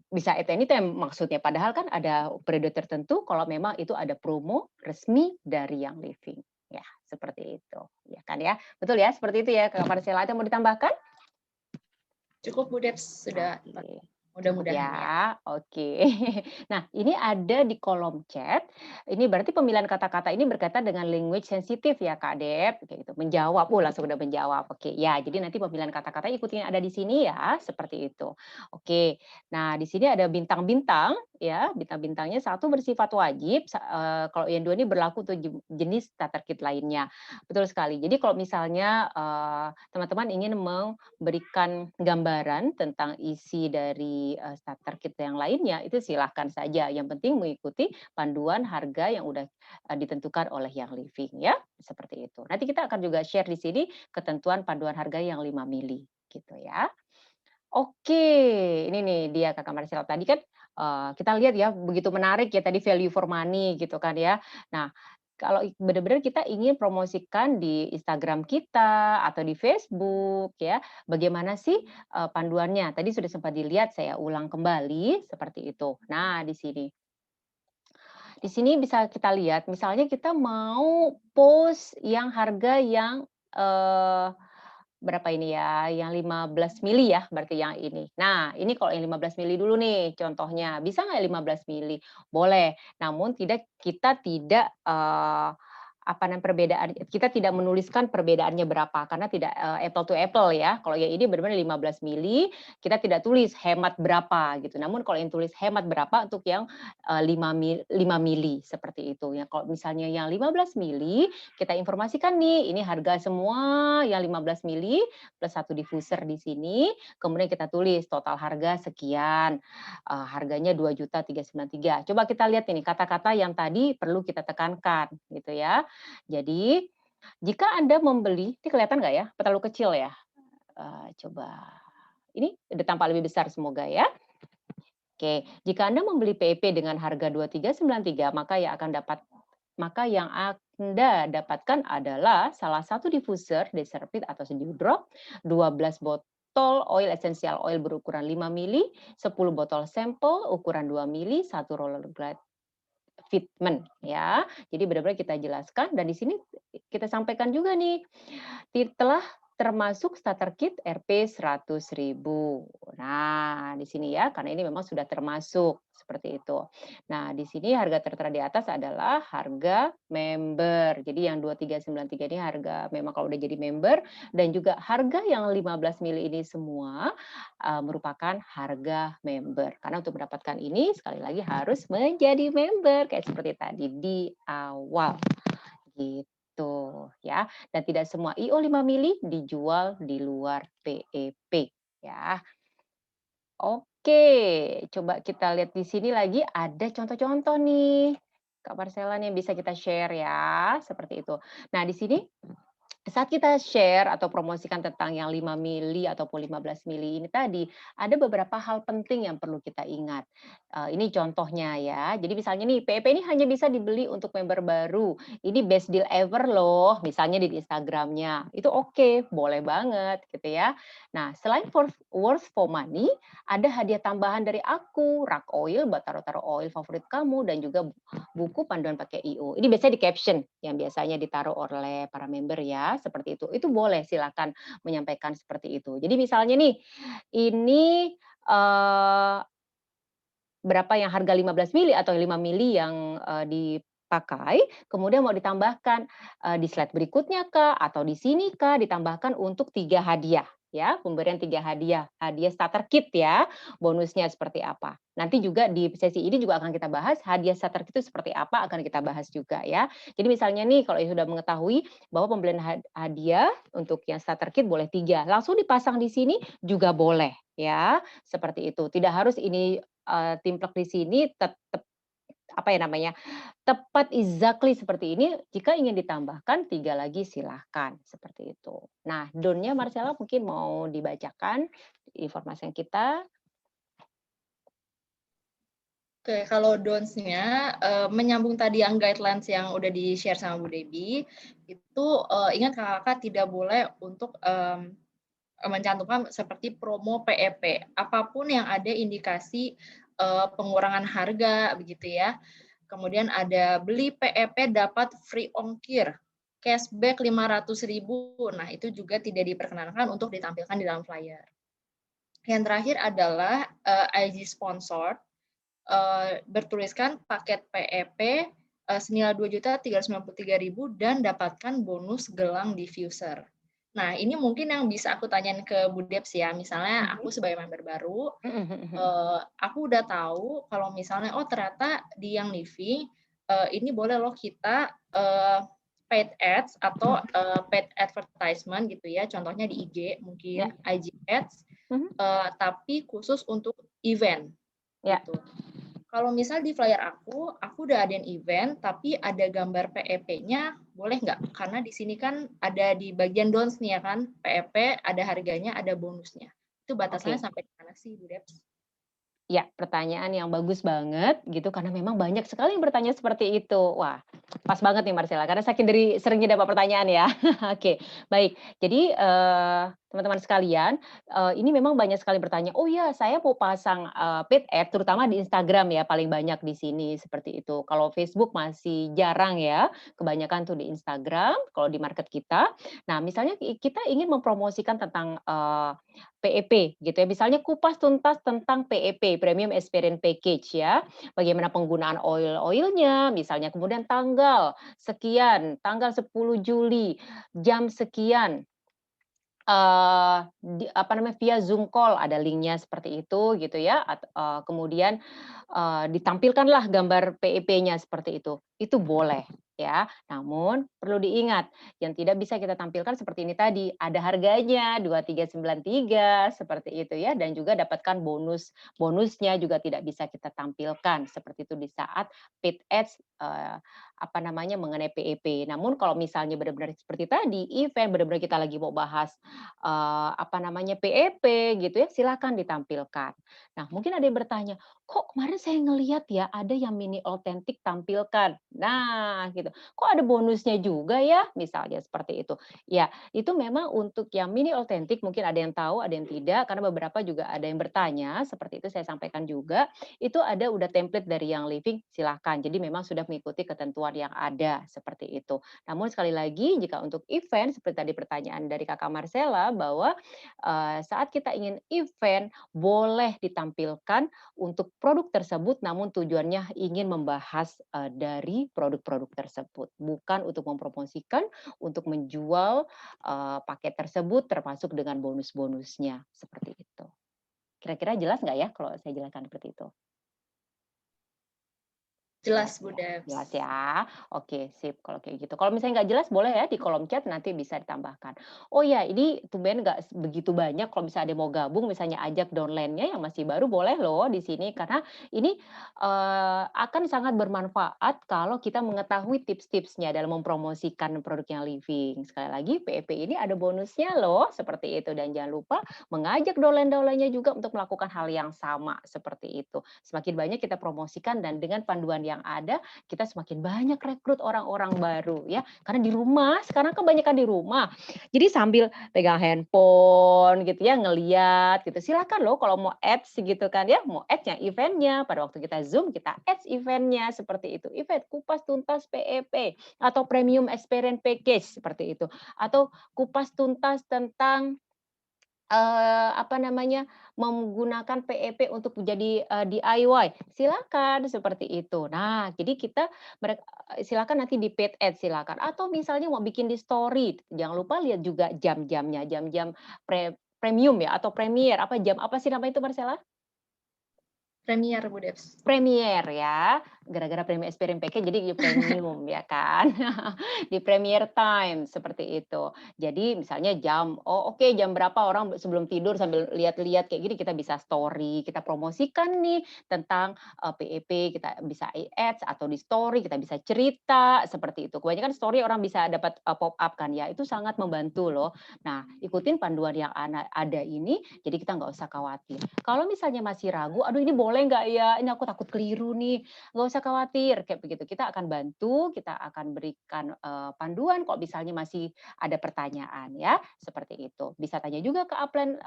bisa at anytime maksudnya, padahal kan ada periode tertentu kalau memang itu ada promo resmi dari Yang Living. Ya, seperti itu, ya kan ya. Betul ya, seperti itu ya Kak Marcella, ada yang mau ditambahkan? Cukup Bu Debs, sudah Oke, cukup mudah-mudahan ya. ya, oke. Nah, ini ada di kolom chat, ini berarti pemilihan kata-kata ini berkaitan dengan language sensitif ya Kak Dep, kayak gitu, menjawab, langsung udah menjawab, oke. Ya, jadi nanti pemilihan kata-kata ikuti yang ada di sini ya, seperti itu. Oke, nah di sini ada bintang-bintang, ya, bintang-bintangnya satu bersifat wajib, kalau yang dua ini berlaku untuk jenis starter kit lainnya. Betul sekali, jadi kalau misalnya teman-teman ingin berikan gambaran tentang isi dari, starter kit yang lainnya, itu silahkan saja, yang penting mengikuti panduan harga yang udah, ditentukan oleh Yang Living ya, seperti itu. Nanti kita akan juga share di sini ketentuan panduan harga yang 5 mili, gitu ya. Oke, ini nih dia Kakak Marcel tadi kan, kita lihat ya begitu menarik ya tadi value for money gitu kan ya. Nah, kalau benar-benar kita ingin promosikan di Instagram kita atau di Facebook ya, bagaimana sih, panduannya? Tadi sudah sempat dilihat, saya ulang kembali seperti itu. Nah, di sini. Di sini bisa kita lihat misalnya kita mau post yang harga yang, berapa ini ya, yang 15 mili ya, berarti yang ini. Nah, ini kalau yang 15 mili dulu nih contohnya, bisa nggak 15 mili? Boleh, namun kita tidak, apa namanya, perbedaan kita tidak menuliskan perbedaannya berapa karena tidak, apple to apple ya. Kalau yang ini benar-benar 15 mili, kita tidak tulis hemat berapa gitu. Namun kalau yang tulis hemat berapa untuk yang, 5 mili seperti itu ya. Kalau misalnya yang 15 mili, kita informasikan nih, ini harga semua yang 15 mili plus 1 diffuser di sini, kemudian kita tulis total harga sekian, harganya 2.393.000. Coba kita lihat ini kata-kata yang tadi perlu kita tekankan gitu ya. Jadi, jika Anda membeli ini kelihatan nggak ya? Apa terlalu kecil ya? Coba ini udah tampak lebih besar semoga ya. Oke, jika Anda membeli PEP dengan harga 2.393, maka yang Anda dapatkan adalah salah satu diffuser Deserpit atau Deodrop, 12 botol oil essential oil berukuran 5 mili, 10 botol sampel ukuran 2 mili, 1 roller glide fitment ya. Jadi benar-benar kita jelaskan dan di sini kita sampaikan juga nih, telah termasuk starter kit Rp 100.000. Nah, di sini ya, karena ini memang sudah termasuk seperti itu. Nah, di sini harga tertera di atas adalah harga member. Jadi yang 2393 ini harga memang kalau udah jadi member dan juga harga yang 15 mili ini semua merupakan harga member. Karena untuk mendapatkan ini sekali lagi harus menjadi member kayak seperti tadi di awal. Gitu ya. Dan tidak semua IO 5 mili dijual di luar PEP ya. Oke, coba kita lihat di sini lagi ada contoh-contoh nih. Kak Marcella nih bisa kita share ya, seperti itu. Nah, di sini saat kita share atau promosikan tentang yang 5 mili ataupun 15 mili ini tadi, ada beberapa hal penting yang perlu kita ingat. Ini contohnya ya. Jadi misalnya nih, PEP ini hanya bisa dibeli untuk member baru. Ini best deal ever loh, misalnya di Instagramnya. Itu oke, boleh banget gitu ya. Nah, selain worth for money, ada hadiah tambahan dari aku, rak oil buat taruh-taruh oil favorit kamu, dan juga buku panduan pakai IO. Ini biasanya di caption yang biasanya ditaruh oleh para member ya, seperti itu. Itu boleh silakan menyampaikan seperti itu. Jadi misalnya nih, ini berapa yang harga 15 mili atau 5 mili yang dipakai, kemudian mau ditambahkan di slide berikutnya kah, atau di sini kah, ditambahkan untuk 3 hadiah ya, pemberian 3 hadiah, hadiah starter kit ya, bonusnya seperti apa. Nanti juga di sesi ini juga akan kita bahas hadiah starter kit itu seperti apa, akan kita bahas juga ya. Jadi misalnya nih kalau sudah mengetahui bahwa pembelian hadiah untuk yang starter kit boleh 3, langsung dipasang di sini juga boleh ya, seperti itu. Tidak harus ini timplek di sini apa ya namanya, tepat exactly seperti ini, jika ingin ditambahkan 3 lagi silahkan, seperti itu. Nah, don'ts-nya Marcella mungkin mau dibacakan informasi yang kita. Oke, kalau don'ts-nya, menyambung tadi yang guidelines yang udah di-share sama Bu Debbie, itu, ingat Kakak tidak boleh untuk, mencantumkan seperti promo PEP. Apapun yang ada indikasi, pengurangan harga begitu ya. Kemudian ada beli PEP dapat free ongkir, cashback 500.000. Nah, itu juga tidak diperkenankan untuk ditampilkan di dalam flyer. Yang terakhir adalah, IG sponsor, bertuliskan paket PEP, senilai 2.393.000 dan dapatkan bonus gelang diffuser. Nah, ini mungkin yang bisa aku tanyain ke Bu Debs ya, misalnya aku sebagai member baru, aku udah tahu kalau misalnya, oh ternyata di yang Livi, ini boleh loh kita, paid ads atau, paid advertisement gitu ya, contohnya di IG mungkin, IG ads, tapi khusus untuk event, gitu. Kalau misal di flyer aku udah adain event, tapi ada gambar PEP-nya, boleh nggak? Karena di sini kan ada di bagian don'ts nih ya kan, PEP ada harganya, ada bonusnya. Itu batasannya sampai di mana sih, Bu Debs? Ya, pertanyaan yang bagus banget gitu, karena memang banyak sekali yang bertanya seperti itu. Wah, pas banget nih Marcella, karena saking dari seringnya dapat pertanyaan ya. Oke, baik. Jadi, teman-teman sekalian, ini memang banyak sekali bertanya, "Oh ya, saya mau pasang, paid ad," terutama di Instagram ya, paling banyak di sini, seperti itu. Kalau Facebook masih jarang ya, kebanyakan tuh di Instagram, kalau di market kita. Nah, misalnya kita ingin mempromosikan tentang, PEP gitu ya, misalnya kupas tuntas tentang PEP, Premium Experience Package ya, bagaimana penggunaan oil-oilnya, misalnya kemudian tanggal sekian, tanggal 10 Juli, jam sekian. Apa namanya, via Zoom call, ada linknya seperti itu gitu ya, kemudian, ditampilkanlah gambar PEP-nya seperti itu boleh ya. Namun perlu diingat, yang tidak bisa kita tampilkan seperti ini tadi, ada harganya 2393 seperti itu ya, dan juga dapatkan bonusnya juga tidak bisa kita tampilkan, seperti itu di saat paid ads, apa namanya, mengenai PEP. Namun kalau misalnya benar-benar seperti tadi, event benar-benar kita lagi mau bahas apa namanya, PEP gitu ya, silakan ditampilkan. Nah, mungkin ada yang bertanya, "Kok kemarin saya ngelihat ya, ada yang mini otentik tampilkan?" Nah, gitu. "Kok ada bonusnya juga ya?" Misalnya seperti itu. Ya, itu memang untuk yang mini otentik mungkin ada yang tahu, ada yang tidak, karena beberapa juga ada yang bertanya, seperti itu saya sampaikan juga, itu ada udah template dari yang living, silahkan. Jadi memang sudah mengikuti ketentuan yang ada, seperti itu. Namun sekali lagi jika untuk event seperti tadi pertanyaan dari Kakak Marcella bahwa, saat kita ingin event boleh ditampilkan untuk produk tersebut namun tujuannya ingin membahas, dari produk-produk tersebut, bukan untuk mempromosikan, untuk menjual, paket tersebut termasuk dengan bonus-bonusnya, seperti itu. Kira-kira jelas nggak ya kalau saya jelaskan seperti itu? Jelas Jelas, Bu ya? Jelas Debs. ya? Oke, sip kalau kayak gitu. Kalau misalnya nggak jelas boleh ya di kolom chat nanti bisa ditambahkan. Oh ya, ini tumben nggak begitu banyak kalau misalnya ada yang mau gabung, misalnya ajak downline-nya yang masih baru boleh loh di sini karena ini, akan sangat bermanfaat kalau kita mengetahui tips-tipsnya dalam mempromosikan produknya living. Sekali lagi PEP ini ada bonusnya loh, seperti itu dan jangan lupa mengajak downline-downline-nya juga untuk melakukan hal yang sama, seperti itu. Semakin banyak kita promosikan dan dengan panduan yang ada, kita semakin banyak rekrut orang-orang baru ya. Karena di rumah, sekarang kebanyakan di rumah. Jadi sambil pegang handphone gitu ya, ngeliat gitu. Silakan loh kalau mau ads gitu kan ya, mau ads yang eventnya. Pada waktu kita Zoom, kita ads eventnya seperti itu. Event kupas tuntas PEP atau Premium Experience Package seperti itu. Atau kupas tuntas tentang apa namanya, menggunakan PEP untuk menjadi, DIY, silakan seperti itu. Nah, jadi kita silakan nanti di paid ad silakan, atau misalnya mau bikin di story, jangan lupa lihat juga jam-jamnya, jam-jam premium ya atau premier, apa jam apa sih namanya itu Marcella? Premier, Bu Debs. Premier ya, gara-gara premium experience package jadi premium ya kan. Di premier time seperti itu. Jadi misalnya jam, oh oke jam berapa orang sebelum tidur sambil lihat-lihat kayak gini kita bisa story, kita promosikan nih tentang, PEP, kita bisa ads atau di story kita bisa cerita seperti itu. Kebanyakan story orang bisa dapat, pop up kan ya, itu sangat membantu loh. Nah, ikutin panduan yang ada ini, jadi kita nggak usah khawatir. Kalau misalnya masih ragu, "Aduh ini boleh nggak ya? Ini aku takut keliru nih." Nggak usah khawatir, kayak begitu. Kita akan bantu, kita akan berikan, panduan kalau misalnya masih ada pertanyaan ya, seperti itu. Bisa tanya juga ke upline,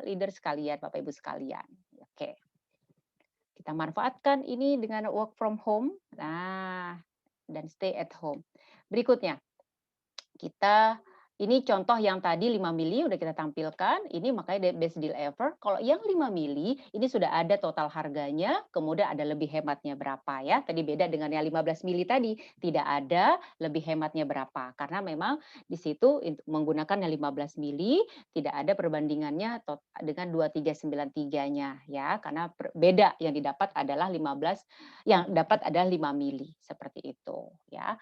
leader sekalian, Bapak Ibu sekalian. Oke, kita manfaatkan ini dengan work from home, nah, dan stay at home. Berikutnya kita ini contoh yang tadi 5 mili udah kita tampilkan, ini makanya best deal ever. Kalau yang 5 mili, ini sudah ada total harganya, kemudian ada lebih hematnya berapa ya. Tadi beda dengan yang 15 mili tadi, tidak ada lebih hematnya berapa. Karena memang di situ menggunakan yang 15 mili, tidak ada perbandingannya dengan 2393-nya ya. Karena beda yang didapat adalah 15, yang dapat adalah 5 mili, seperti itu ya.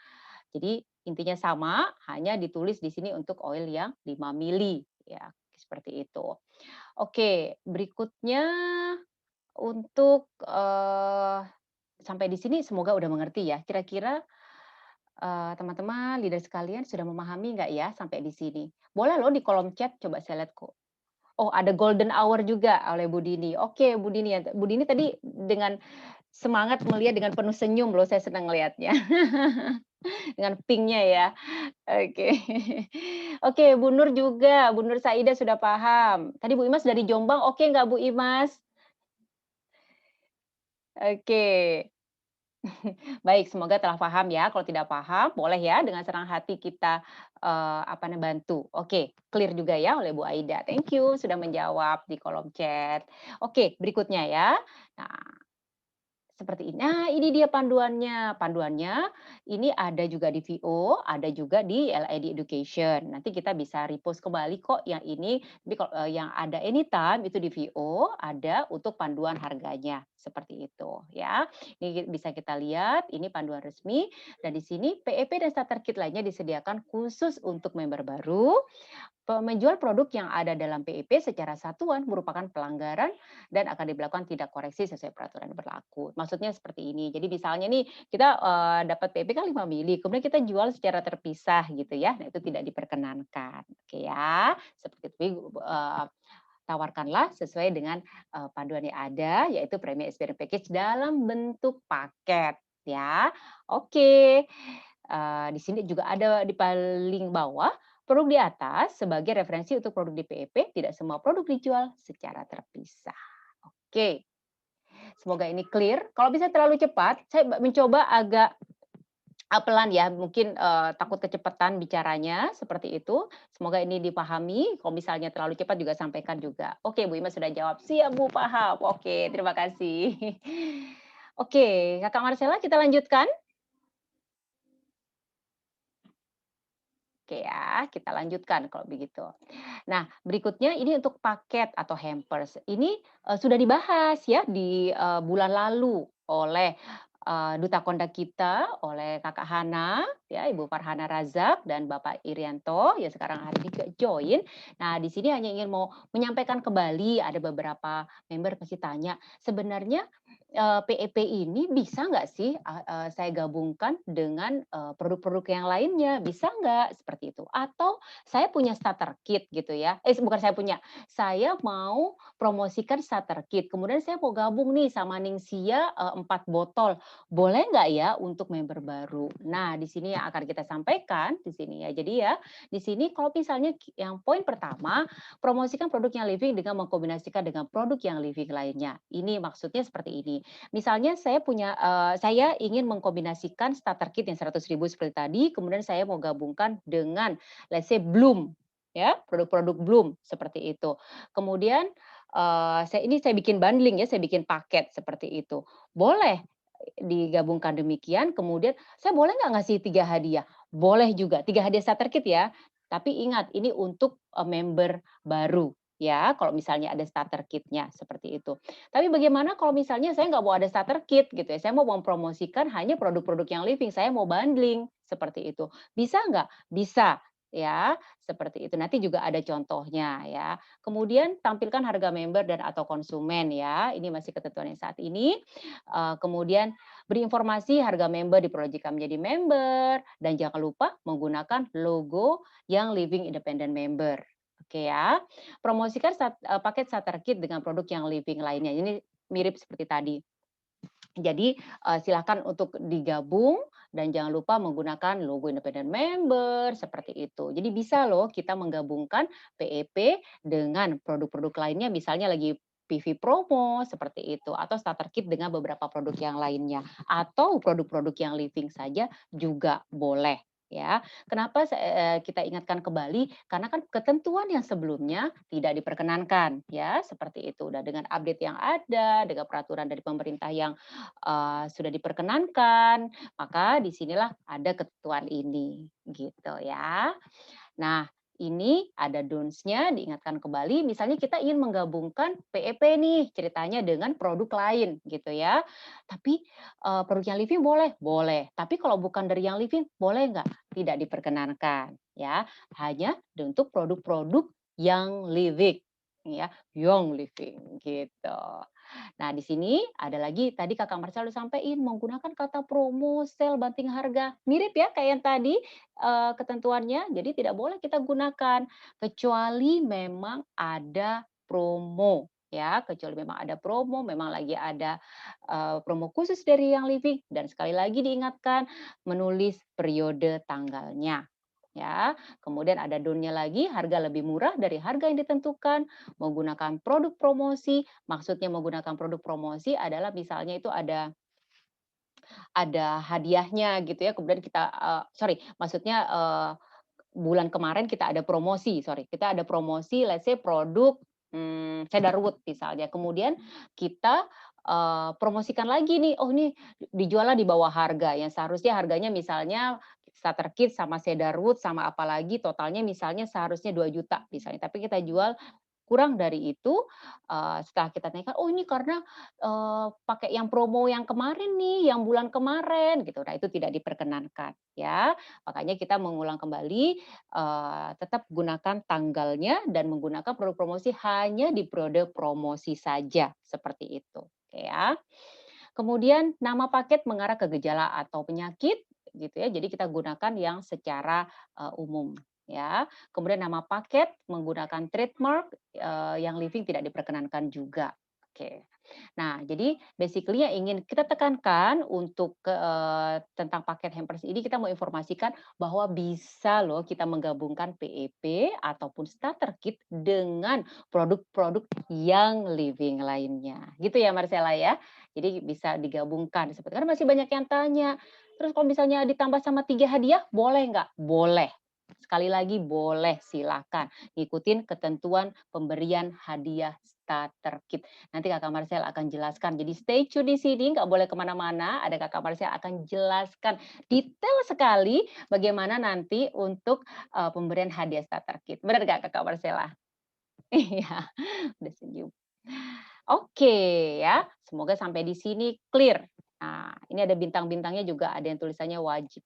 Jadi intinya sama, hanya ditulis di sini untuk oil yang 5 mili, ya, seperti itu. Oke, berikutnya untuk, sampai di sini semoga udah mengerti ya. Kira-kira, teman-teman leader sekalian sudah memahami nggak ya sampai di sini? Boleh loh di kolom chat, coba saya lihat kok. Oh, ada golden hour juga oleh Bu Dini. Oke, Bu Dini ya. Bu Dini tadi dengan semangat melihat dengan penuh senyum loh, saya senang ngelihatnya. Dengan pink-nya ya. Oke. Oke, Bu Nur juga, Bu Nur Saida sudah paham. Tadi Bu Imas dari Jombang, oke nggak Bu Imas? Oke. Baik, semoga telah paham ya. Kalau tidak paham, boleh ya dengan senang hati kita, apa namanya, bantu. Oke, clear juga ya oleh Bu Aida. Thank you sudah menjawab di kolom chat. Oke, berikutnya ya. Nah, seperti ini. Nah, ini dia panduannya. Panduannya ini ada juga di VO, ada juga di LID Education. Nanti kita bisa repost kembali kok yang ini. Tapi kalau yang ada anytime itu di VO, ada untuk panduan harganya. Seperti itu ya. Ini bisa kita lihat, ini panduan resmi. Dan di sini PEP dan starter kit lainnya disediakan khusus untuk member baru. Menjual produk yang ada dalam PIP secara satuan merupakan pelanggaran dan akan diberlakukan tindak koreksi sesuai peraturan yang berlaku. Maksudnya seperti ini. Jadi misalnya nih kita dapat PIP kan 5 mili, kemudian kita jual secara terpisah gitu ya. Nah, itu tidak diperkenankan. Oke ya. Seperti itu. Tawarkanlah sesuai dengan panduan yang ada yaitu Premium Experience Package dalam bentuk paket ya. Oke. Di sini juga ada di paling bawah, produk di atas sebagai referensi untuk produk di PEP, tidak semua produk dijual secara terpisah. Oke, semoga ini clear. Kalau bisa terlalu cepat, saya mencoba agak pelan ya, mungkin, takut kecepatan bicaranya, seperti itu. Semoga ini dipahami, kalau misalnya terlalu cepat juga sampaikan juga. Oke, Bu Ima sudah jawab, "Siap Bu, paham." Oke, terima kasih. Oke, Kakak Marcella kita lanjutkan? Oke ya, kita lanjutkan kalau begitu. Nah, berikutnya ini untuk paket atau hampers. Ini, sudah dibahas ya di, bulan lalu oleh, duta kondak kita, oleh Kakak Hana, ya Ibu Farhana Razak dan Bapak Irianto yang sekarang hari juga join. Nah, di sini hanya ingin mau menyampaikan kembali, ada beberapa member pasti tanya, sebenarnya, PEP ini bisa nggak sih, saya gabungkan dengan, produk-produk yang lainnya, bisa nggak? Seperti itu. Atau saya punya starter kit gitu ya, bukan saya punya, saya mau promosikan starter kit, kemudian saya mau gabung nih sama Ningxia, 4 botol, boleh nggak ya untuk member baru? Nah, di sini yang akan kita sampaikan di sini ya. Jadi ya, di sini kalau misalnya yang poin pertama, promosikan produk yang living dengan mengkombinasikan dengan produk yang living lainnya. Ini maksudnya seperti ini. Misalnya saya ingin mengkombinasikan starter kit yang 100.000 seperti tadi, kemudian saya mau gabungkan dengan let's say Bloom, ya, produk-produk Bloom seperti itu. Kemudian, saya bikin bundling ya, saya bikin paket seperti itu. Boleh digabungkan demikian, kemudian saya boleh nggak ngasih 3 hadiah? Boleh juga, 3 hadiah starter kit ya. Tapi ingat ini untuk, member baru ya, kalau misalnya ada starter kitnya seperti itu. Tapi bagaimana kalau misalnya saya nggak mau ada starter kit gitu ya, saya mau mempromosikan hanya produk-produk yang living, saya mau bundling, seperti itu. Bisa nggak? Bisa, ya, seperti itu. Nanti juga ada contohnya ya. Kemudian tampilkan harga member dan atau konsumen ya, ini masih ketentuan yang saat ini. Kemudian beri informasi harga member diproyeksikan menjadi member, dan jangan lupa menggunakan logo yang living independent member. Oke ya. Promosikan paket starter kit dengan produk yang living lainnya. Ini mirip seperti tadi. Jadi, silakan untuk digabung dan jangan lupa menggunakan logo independent member, seperti itu. Jadi bisa loh kita menggabungkan PEP dengan produk-produk lainnya, misalnya lagi PV promo, seperti itu, atau starter kit dengan beberapa produk yang lainnya, atau produk-produk yang living saja juga boleh, ya. Kenapa kita ingatkan kembali, karena kan ketentuan yang sebelumnya tidak diperkenankan, ya, seperti itu. Dan dengan update yang ada, dengan peraturan dari pemerintah yang sudah diperkenankan, maka disinilah ada ketentuan ini, gitu ya. Nah, ini ada don'ts-nya diingatkan kembali, misalnya kita ingin menggabungkan PEP nih ceritanya dengan produk lain gitu ya. Tapi, produk yang living boleh? Boleh. Tapi kalau bukan dari yang living, boleh nggak? Tidak diperkenankan ya. Hanya untuk produk-produk yang living ya, yang living gitu. Nah, di sini ada lagi tadi Kakak Marsha udah sampein menggunakan kata promo, sale, banting harga. Mirip ya kayak yang tadi, ketentuannya. Jadi tidak boleh kita gunakan kecuali memang ada promo. ya, kecuali memang ada promo, memang lagi ada promo khusus dari Yang Living dan sekali lagi diingatkan menulis periode tanggalnya. Ya, kemudian ada down-nya lagi, harga lebih murah dari harga yang ditentukan, menggunakan produk promosi. Maksudnya menggunakan produk promosi adalah misalnya itu ada hadiahnya gitu ya, kemudian kita sorry, maksudnya bulan kemarin kita ada promosi, sorry, kita ada promosi let's say produk, cedarwood misalnya, kemudian kita, promosikan lagi nih, oh ini dijualnya di bawah harga, yang seharusnya harganya misalnya starter kit sama cedarwood sama apalagi totalnya misalnya seharusnya 2 juta misalnya, tapi kita jual kurang dari itu, setelah kita naikkan, "Oh ini karena, pakai yang promo yang kemarin nih, yang bulan kemarin," gitu. Nah itu tidak diperkenankan ya. Makanya kita mengulang kembali, tetap gunakan tanggalnya dan menggunakan produk promosi hanya di periode promosi saja, seperti itu, oke ya. Kemudian nama paket mengarah ke gejala atau penyakit gitu ya, jadi kita gunakan yang secara, umum ya. Kemudian nama paket menggunakan trademark, yang living tidak diperkenankan juga. Oke. Nah, jadi basically yang ingin kita tekankan untuk tentang paket hampers ini kita mau informasikan bahwa bisa loh kita menggabungkan PEP ataupun starter kit dengan produk-produk yang living lainnya. Gitu ya Marcella ya? Jadi bisa digabungkan seperti karena masih banyak yang tanya, "Terus kalau misalnya ditambah sama 3 hadiah boleh nggak?" Boleh. Sekali lagi boleh, silakan. Ngikutin ketentuan pemberian hadiah starter kit. Nanti Kakak Marcel akan jelaskan. Jadi stay tune di sini, nggak boleh kemana-mana. Ada Kakak Marcel akan jelaskan detail sekali bagaimana nanti untuk pemberian hadiah starter kit. Benar nggak Kakak Marcela? Iya, udah senyum. Oke ya, semoga sampai di sini clear. Nah, ini ada bintang-bintangnya juga ada yang tulisannya wajib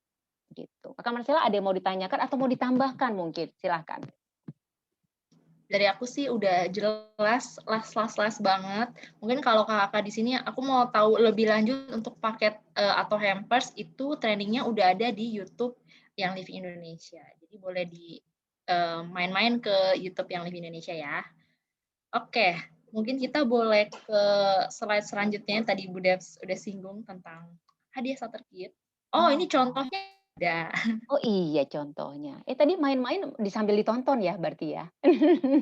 gitu. Kakak Marcella ada yang mau ditanyakan atau mau ditambahkan mungkin? Silahkan. Dari aku sih udah jelas, las banget. Mungkin kalau Kakak di sini aku mau tahu lebih lanjut untuk paket, atau hampers itu training-nya udah ada di YouTube Yang Living Indonesia. Jadi boleh main-main ke YouTube Yang Living Indonesia ya. Oke, mungkin kita boleh ke slide selanjutnya yang tadi Bu Debs udah singgung tentang hadiah starter kit. Oh, ini Oh. contohnya ada. Oh iya contohnya. Tadi main-main sambil ditonton ya berarti ya?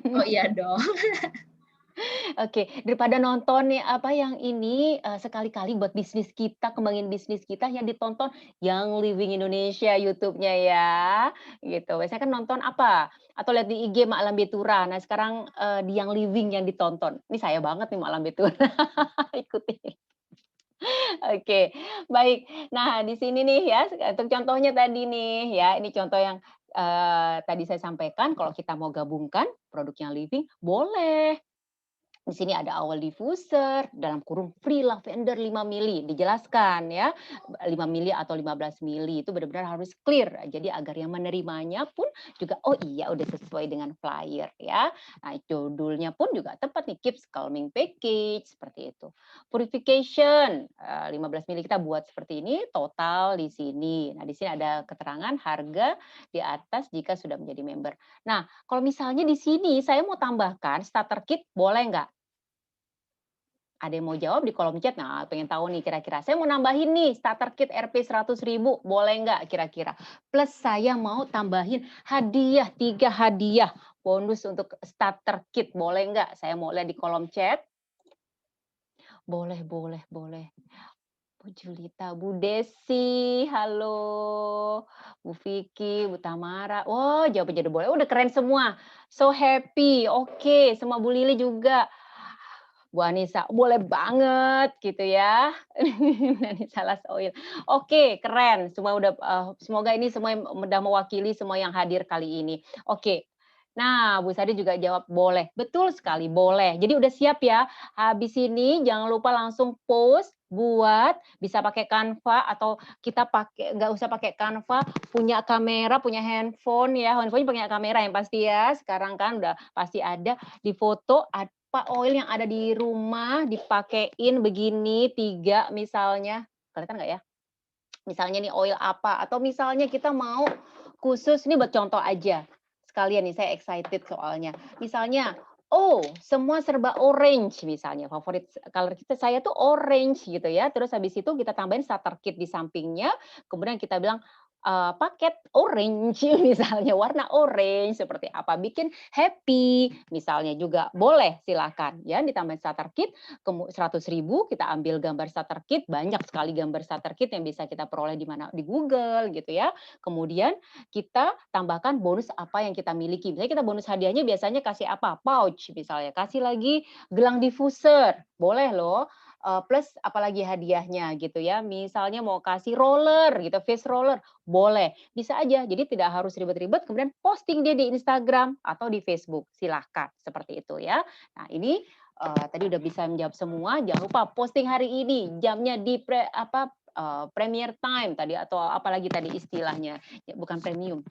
Oh iya dong. Oke, daripada nonton nih, apa yang ini, sekali-kali buat bisnis kita, kembangin bisnis kita yang ditonton yang Living Indonesia YouTube-nya ya, gitu. Biasanya kan nonton apa? Atau lihat di IG Mak Lambe Tura. Nah sekarang, di Yang Living yang ditonton. Ini saya banget nih Mak Lambe Tura, ikutin. Oke, baik. Nah di sini nih ya, untuk contohnya tadi nih ya, ini contoh yang, tadi saya sampaikan kalau kita mau gabungkan produk Yang Living, boleh. Di sini ada awal diffuser, dalam kurung free lavender 5 mili, dijelaskan ya, 5 mili atau 15 mili, itu benar-benar harus clear. Jadi agar yang menerimanya pun juga, oh iya udah sesuai dengan flyer ya. Nah judulnya pun juga tepat nih, Keeps Calming Package, seperti itu. Purification, 15 mili kita buat seperti ini, total di sini. Nah di sini ada keterangan harga di atas jika sudah menjadi member. Nah kalau misalnya di sini saya mau tambahkan starter kit, boleh nggak? Ada yang mau jawab di kolom chat? Nah, pengen tahu nih kira-kira, "Saya mau nambahin nih starter kit Rp 100.000, boleh nggak kira-kira? Plus saya mau tambahin hadiah, 3 hadiah bonus untuk starter kit, boleh nggak?" Saya mau lihat di kolom chat. Boleh boleh boleh. Bu Julita, Bu Desi, halo. Bu Vicky, Bu Tamara. Oh, jawabnya jadi boleh. Udah keren semua. So happy. Oke, sama Bu Lili juga. Bu Anissa, boleh banget gitu ya. Anissa Last Oil. Oke, keren. Semua udah semoga ini semua yang udah mewakili semua yang hadir kali ini. Oke. Nah, Bu Sari juga jawab boleh. Betul sekali, boleh. Jadi udah siap ya. Habis ini jangan lupa langsung post buat bisa pakai Canva atau kita pakai nggak usah pakai Canva, punya kamera, punya handphone ya. Handphone punya kamera yang pasti ya. Sekarang kan udah pasti ada di foto apa oil yang ada di rumah dipakein begini 3 misalnya. Kelihatan nggak ya? Misalnya nih oil apa atau misalnya kita mau khusus ini buat contoh aja. Sekalian nih saya excited soalnya. Misalnya Oh, semua serba orange misalnya, favorit color saya tuh orange gitu ya, terus habis itu kita tambahin starter kit di sampingnya, kemudian kita bilang, paket orange misalnya, warna orange seperti apa, bikin happy misalnya juga boleh silahkan ya, ditambahin starter kit, 100.000 kita ambil gambar starter kit, banyak sekali gambar starter kit yang bisa kita peroleh di mana, di Google gitu ya. Kemudian kita tambahkan bonus apa yang kita miliki. Misalnya kita bonus hadiahnya biasanya kasih apa, pouch misalnya, kasih lagi gelang diffuser, boleh loh, plus apalagi hadiahnya gitu ya, misalnya mau kasih roller gitu, face roller, boleh, bisa aja. Jadi tidak harus ribet-ribet kemudian posting dia di Instagram atau di Facebook, silahkan, seperti itu ya. Nah ini, tadi udah bisa menjawab semua, jangan lupa posting hari ini, jamnya di premier time tadi atau apalagi tadi istilahnya, ya bukan premium.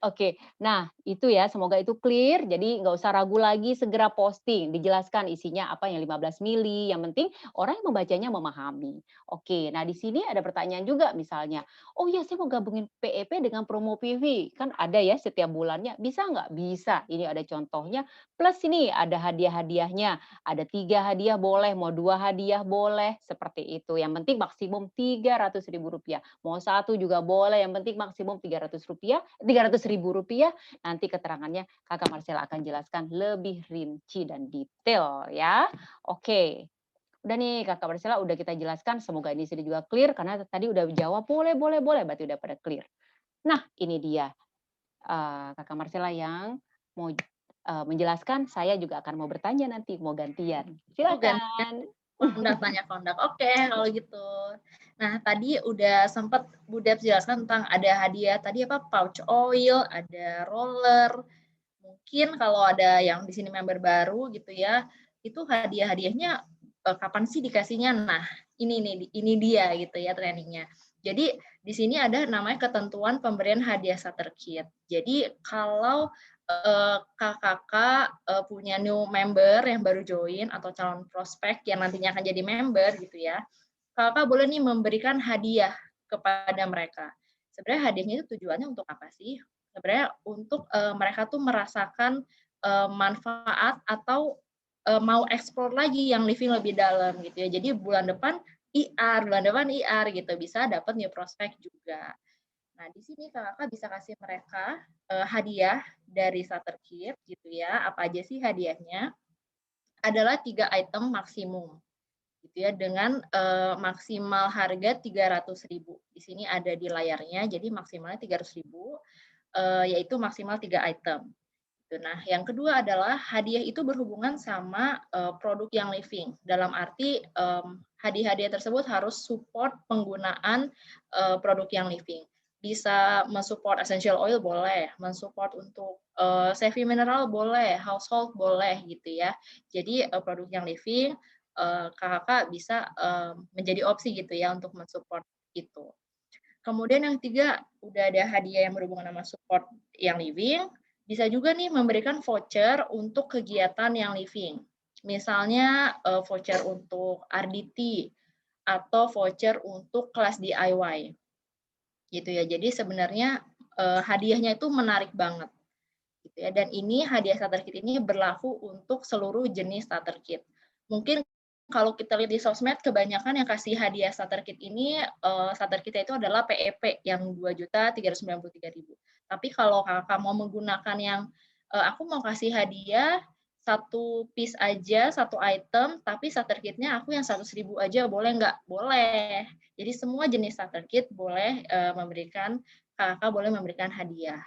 Oke, nah itu ya semoga itu clear, jadi nggak usah ragu lagi segera posting, dijelaskan isinya apa yang 15 mili, yang penting orang yang membacanya memahami. Oke, nah di sini ada pertanyaan juga misalnya, "Oh ya saya mau gabungin PEP dengan promo PV, kan ada ya setiap bulannya, bisa nggak?" Bisa, ini ada contohnya, plus ini ada hadiah-hadiahnya, ada 3 hadiah boleh, mau 2 hadiah boleh, seperti itu. Yang penting maksimum Rp300.000, mau satu juga boleh, yang penting maksimum Rp300.000, nanti keterangannya Kakak Marcella akan jelaskan lebih rinci dan detail ya. Oke, udah nih Kakak Marcella udah kita jelaskan, semoga ini sudah juga clear karena tadi udah jawab boleh boleh boleh, berarti udah pada clear. Nah ini dia, Kakak Marcella yang mau, menjelaskan, saya juga akan mau bertanya nanti, mau gantian. Oh, gantian Silakan. kondak, tanya kondak. Oke, kalau gitu. Nah, tadi udah sempat Bu Dep jelaskan tentang ada hadiah tadi apa, pouch oil, ada roller. Mungkin kalau ada yang di sini member baru gitu ya, itu hadiah-hadiahnya, kapan sih dikasihnya? Nah, ini nih, ini dia gitu ya trainingnya. Jadi di sini ada namanya ketentuan pemberian hadiah starter kit. Jadi kalau, Kakak, punya new member yang baru join atau calon prospek yang nantinya akan jadi member gitu ya, Kakak boleh nih memberikan hadiah kepada mereka. Sebenarnya hadiahnya itu tujuannya untuk apa sih? Sebenarnya untuk, mereka tuh merasakan, manfaat atau, mau explore lagi yang living lebih dalam gitu ya. Jadi bulan depan IR gitu, bisa dapat new prospek juga. Nah, di sini Kakak bisa kasih mereka, hadiah dari starter kit gitu ya. Apa aja sih hadiahnya? Adalah 3 item maksimum gitu ya, dengan, maksimal harga Rp300.000. Di sini ada di layarnya, jadi maksimalnya Rp300.000, yaitu maksimal 3 item. Gitu. Nah, yang kedua adalah hadiah itu berhubungan sama, produk yang living, dalam arti, hadiah-hadiah tersebut harus support penggunaan, produk yang living. Bisa mensupport essential oil boleh, mensupport untuk, Savvy Mineral boleh, household boleh gitu ya. Jadi, produk yang living, Kakak bisa, menjadi opsi gitu ya untuk mensupport itu. Kemudian yang ketiga, udah ada hadiah yang berhubungan sama support yang living, bisa juga nih memberikan voucher untuk kegiatan yang living. Misalnya, voucher untuk RDT atau voucher untuk kelas DIY, gitu ya. Jadi sebenarnya, hadiahnya itu menarik banget, gitu ya, dan ini hadiah starter kit ini berlaku untuk seluruh jenis starter kit. Mungkin kalau kita lihat di sosmed kebanyakan yang kasih hadiah starter kit ini, starter kitnya itu adalah PEP yang Rp2.393.000. Tapi kalau Kakak mau menggunakan yang, aku mau kasih hadiah satu piece aja, satu item, tapi starter kitnya aku yang 100.000 aja boleh nggak? Boleh. Jadi semua jenis starter kit boleh, Kakak boleh memberikan hadiah.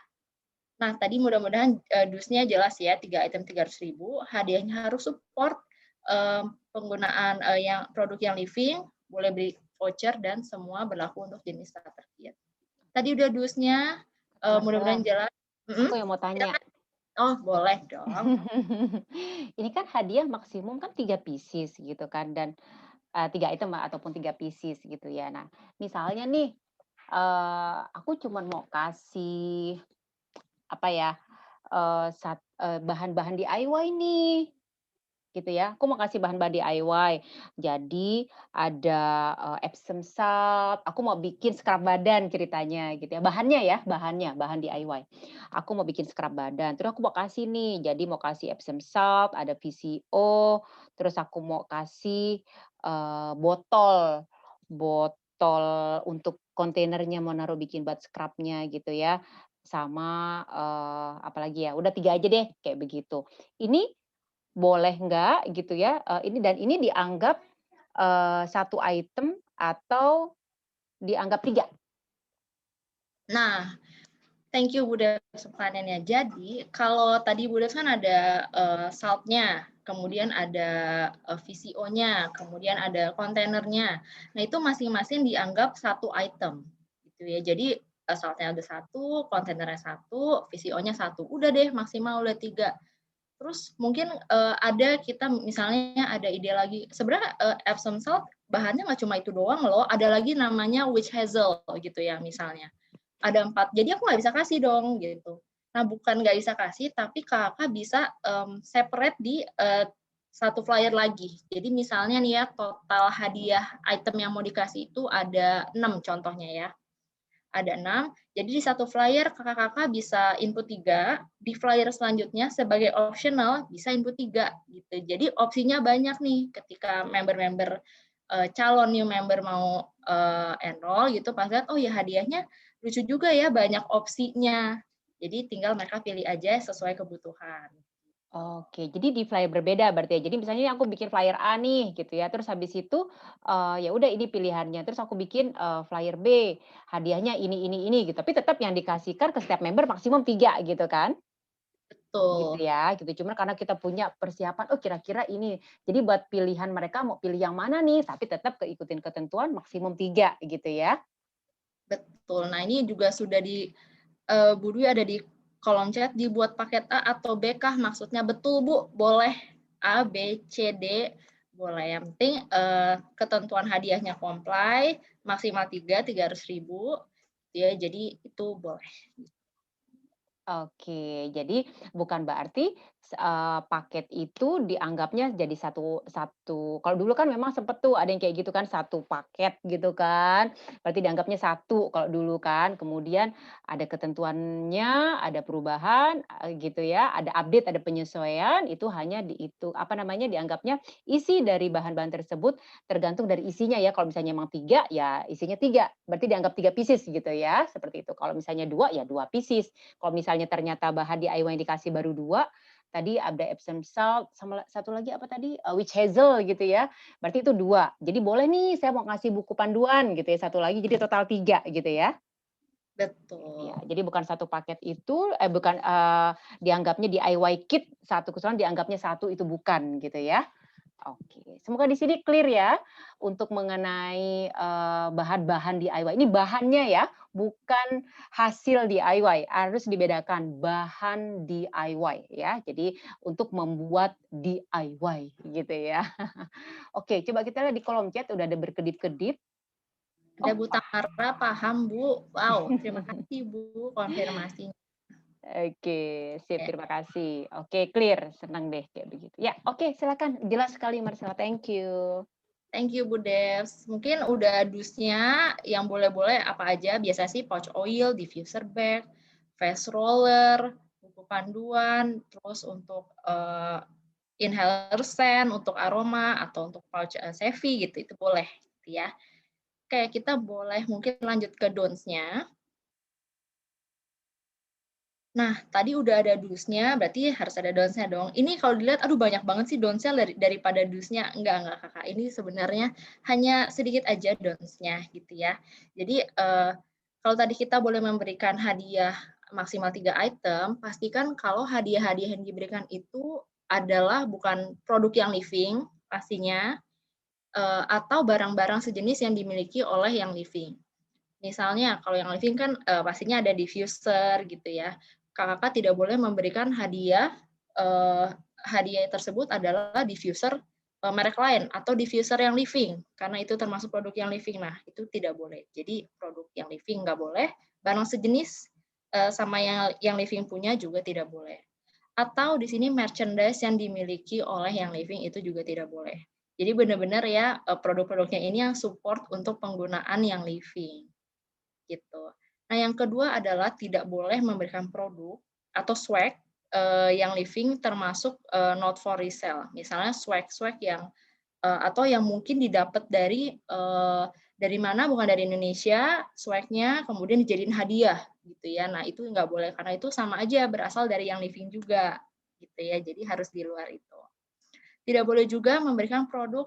Nah, tadi mudah-mudahan, dus-nya jelas ya, 3 item Rp300.000, hadiahnya harus support, penggunaan, yang produk yang living, boleh beli voucher dan semua berlaku untuk jenis starter kit. Tadi udah dus-nya, Kakak Marcella, mudah-mudahan jelas. aku Mhm, yang mau tanya. silakan. Oh, boleh dong. Ini kan hadiah maksimum kan 3 pieces gitu kan dan, 3 item ataupun 3 pieces gitu ya. Nah, misalnya nih, aku cuman mau kasih apa ya, bahan-bahan DIY nih. gitu ya. Aku mau kasih bahan-bahan DIY. Jadi ada, Epsom salt, aku mau bikin scrub badan ceritanya gitu ya. Bahannya ya, bahan DIY. Aku mau bikin scrub badan, terus aku mau kasih nih, jadi mau kasih Epsom salt, ada VCO, terus aku mau kasih, botol botol untuk kontainernya mau naruh bikin buat scrub-nya gitu ya, sama, apalagi ya, udah 3 aja deh kayak begitu. Ini boleh nggak gitu ya, ini dianggap, 1 item atau dianggap 3. Nah, thank you Bu Dev pertanyaannya. Jadi, kalau tadi Bu Dev kan ada salt-nya, kemudian ada VCO-nya, kemudian ada kontainernya. Nah, itu masing-masing dianggap satu item. Gitu ya. Jadi, salt-nya ada satu, kontainernya satu, VCO-nya satu. Udah deh, maksimal udah 3. Terus mungkin ada kita misalnya ada ide lagi, sebenarnya Epsom salt bahannya nggak cuma itu doang loh, ada lagi namanya witch hazel gitu ya misalnya. Ada 4, jadi aku nggak bisa kasih dong gitu. Nah bukan nggak bisa kasih, tapi kakak bisa separate di satu flyer lagi. Jadi misalnya nih ya total hadiah item yang mau dikasih itu ada 6 contohnya ya. Ada 6, jadi di satu flyer kakak-kakak bisa input 3, di flyer selanjutnya sebagai optional bisa input 3 gitu. Jadi opsinya banyak nih ketika member-member calon new member mau enroll gitu pas lihat oh ya hadiahnya lucu juga ya banyak opsinya. Jadi tinggal mereka pilih aja sesuai kebutuhan. Oke, jadi di flyer berbeda berarti ya. Jadi misalnya aku bikin flyer A nih gitu ya, terus habis itu, ya udah ini pilihannya, terus aku bikin, flyer B, hadiahnya ini gitu, tapi tetap yang dikasihkan ke setiap member maksimum 3 gitu kan? Gitu Betul. ya, gitu. Cuman karena kita punya persiapan, oh kira-kira ini. Jadi buat pilihan mereka mau pilih yang mana nih, tapi tetap keikutin ketentuan maksimum 3 gitu ya? Betul. Nah, ini juga sudah di Bu Dwi ada di kolom chat dibuat paket A atau B kah? Maksudnya betul Bu, boleh A, B, C, D, boleh. Yang penting ketentuan hadiahnya comply, maksimal 300.000 ya, jadi itu boleh. Oke, jadi bukan berarti paket itu dianggapnya jadi satu satu kalau dulu kan memang sempet tuh ada yang kayak gitu kan, satu paket gitu kan, berarti dianggapnya satu kalau dulu kan. Kemudian ada ketentuannya, ada perubahan, gitu ya, ada update, ada penyesuaian, itu hanya itu, apa namanya, dianggapnya isi dari bahan-bahan tersebut tergantung dari isinya ya, kalau misalnya memang 3, ya isinya 3, berarti dianggap 3 pieces gitu ya, seperti itu. Kalau misalnya 2, ya 2 pieces. Kalau misalnya ternyata bahan DIY yang dikasih baru 2, tadi ada Epsom salt, sama satu lagi apa tadi, witch hazel gitu ya, berarti itu 2. Jadi boleh nih saya mau ngasih buku panduan gitu ya, satu lagi jadi total 3 gitu ya. Iya, Betul. jadi bukan satu paket itu bukan, dianggapnya DIY kit, satu kesalahan dianggapnya satu, itu bukan gitu ya. Oke, semoga di sini clear ya untuk mengenai, bahan-bahan DIY. Ini bahannya ya, bukan hasil DIY, harus dibedakan bahan DIY ya. Jadi untuk membuat DIY gitu ya. Oke, coba kita lihat di kolom chat udah ada berkedip-kedip. Ada Oh, Bu Tamara, paham Bu. Wow, terima kasih Bu konfirmasinya. oke, sip, terima kasih. Oke, clear, senang deh kayak begitu. Ya, oke, silakan. Jelas sekali Marcella, thank you. Thank you Bu Devs. Mungkin udah dusnya yang boleh-boleh apa aja. Biasa sih pouch oil, diffuser bag, face roller, buku panduan, terus untuk inhaler scent, untuk aroma, atau untuk pouch Sevi gitu, itu boleh. Gitu ya. Oke, kita boleh mungkin lanjut ke don'ts-nya. Nah, tadi udah ada dus-nya, berarti harus ada don'ts-nya dong. Ini kalau dilihat, aduh banyak banget sih don'ts-nya daripada dus-nya. Enggak, Kakak. Ini sebenarnya hanya sedikit aja don'ts-nya gitu ya. Jadi, kalau tadi kita boleh memberikan hadiah maksimal 3 item, pastikan kalau hadiah-hadiah yang diberikan itu adalah bukan produk yang living, pastinya, atau barang-barang sejenis yang dimiliki oleh yang living. Misalnya kalau yang living kan pastinya ada diffuser gitu ya. Kakak tidak boleh memberikan hadiah hadiah tersebut adalah diffuser merek lain atau diffuser yang living karena itu termasuk produk yang living. Nah, itu tidak boleh. Jadi produk yang living nggak boleh, barang sejenis sama yang living punya juga tidak boleh. Atau di sini merchandise yang dimiliki oleh Young Living itu juga tidak boleh. Jadi benar-benar ya produk-produknya ini yang support untuk penggunaan Young Living gitu. Nah, yang kedua adalah tidak boleh memberikan produk atau swag Young Living termasuk not for resale. Misalnya swag-swag yang atau yang mungkin didapat dari mana, bukan dari Indonesia, swag-nya kemudian dijadiin hadiah gitu ya. Nah, itu nggak boleh karena itu sama aja berasal dari Young Living juga gitu ya. Jadi harus di luar itu. Tidak boleh juga memberikan produk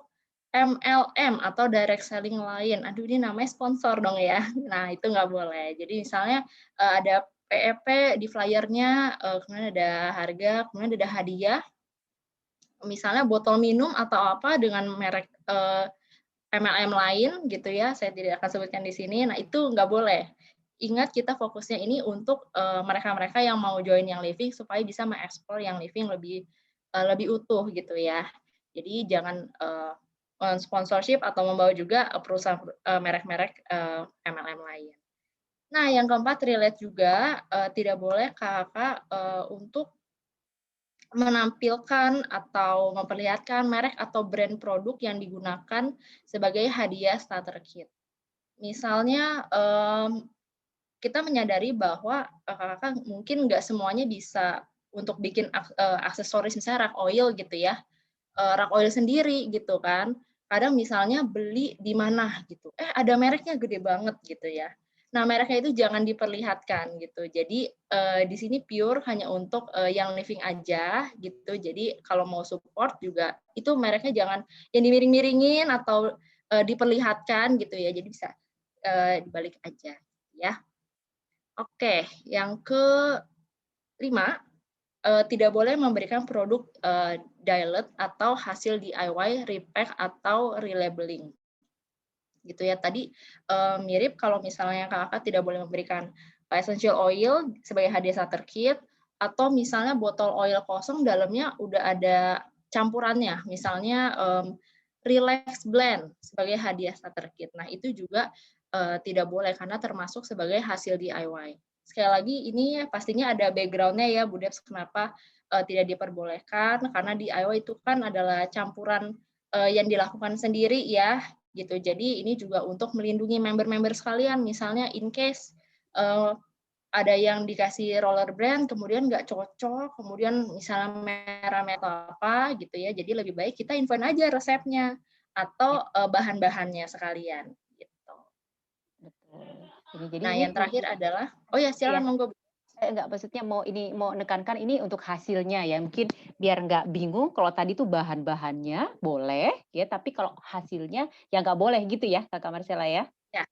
MLM atau direct selling lain. Aduh, ini namanya sponsor dong ya. Nah, itu nggak boleh. Jadi misalnya ada PEP di flyernya, kemudian ada harga, kemudian ada hadiah, misalnya botol minum atau apa dengan merek MLM lain gitu ya, saya tidak akan sebutkan di sini. Nah, itu nggak boleh. Ingat kita fokusnya ini untuk mereka-mereka yang mau join Young Living supaya bisa mengeksplor Young Living lebih utuh gitu ya. Jadi jangan sponsorship atau membawa juga perusahaan merek-merek MLM lain. Nah, yang keempat relate juga tidak boleh kakak untuk menampilkan atau memperlihatkan merek atau brand produk yang digunakan sebagai hadiah starter kit. Misalnya, kita menyadari bahwa kakak-kakak mungkin nggak semuanya bisa untuk bikin aksesoris misalnya rak oil gitu ya, rak oil sendiri gitu kan. Kadang misalnya beli di mana gitu, ada mereknya gede banget gitu ya. Nah, mereknya itu jangan diperlihatkan gitu. Jadi, di sini pure hanya untuk Young Living aja gitu. Jadi kalau mau support juga itu mereknya jangan yang dimiring-miringin atau diperlihatkan gitu ya. Jadi bisa dibalik aja ya. Oke, yang kelima, tidak boleh memberikan produk dialed atau hasil DIY, repack atau relabeling. Gitu ya. Tadi mirip kalau misalnya kakak tidak boleh memberikan essential oil sebagai hadiah starter kit atau misalnya botol oil kosong dalamnya udah ada campurannya, misalnya relax blend sebagai hadiah starter kit. Nah, itu juga tidak boleh karena termasuk sebagai hasil DIY. Sekali lagi ini pastinya ada background-nya ya Bu Debs kenapa tidak diperbolehkan karena DIY itu kan adalah campuran yang dilakukan sendiri ya gitu. Jadi ini juga untuk melindungi member-member sekalian, misalnya in case ada yang dikasih roller brand, kemudian nggak cocok, kemudian misalnya merah atau apa gitu ya. Jadi lebih baik kita infoin aja resepnya Ya, atau bahan-bahannya sekalian. Gitu. betul. Jadi Nah ini yang terakhir adalah, oh ya ya, silakan monggo. enggak, maksudnya mau menekankan ini untuk hasilnya ya, mungkin biar nggak bingung kalau tadi tuh bahan-bahannya boleh ya, tapi kalau hasilnya ya nggak boleh gitu ya, Kakak Marcella ya? Ya,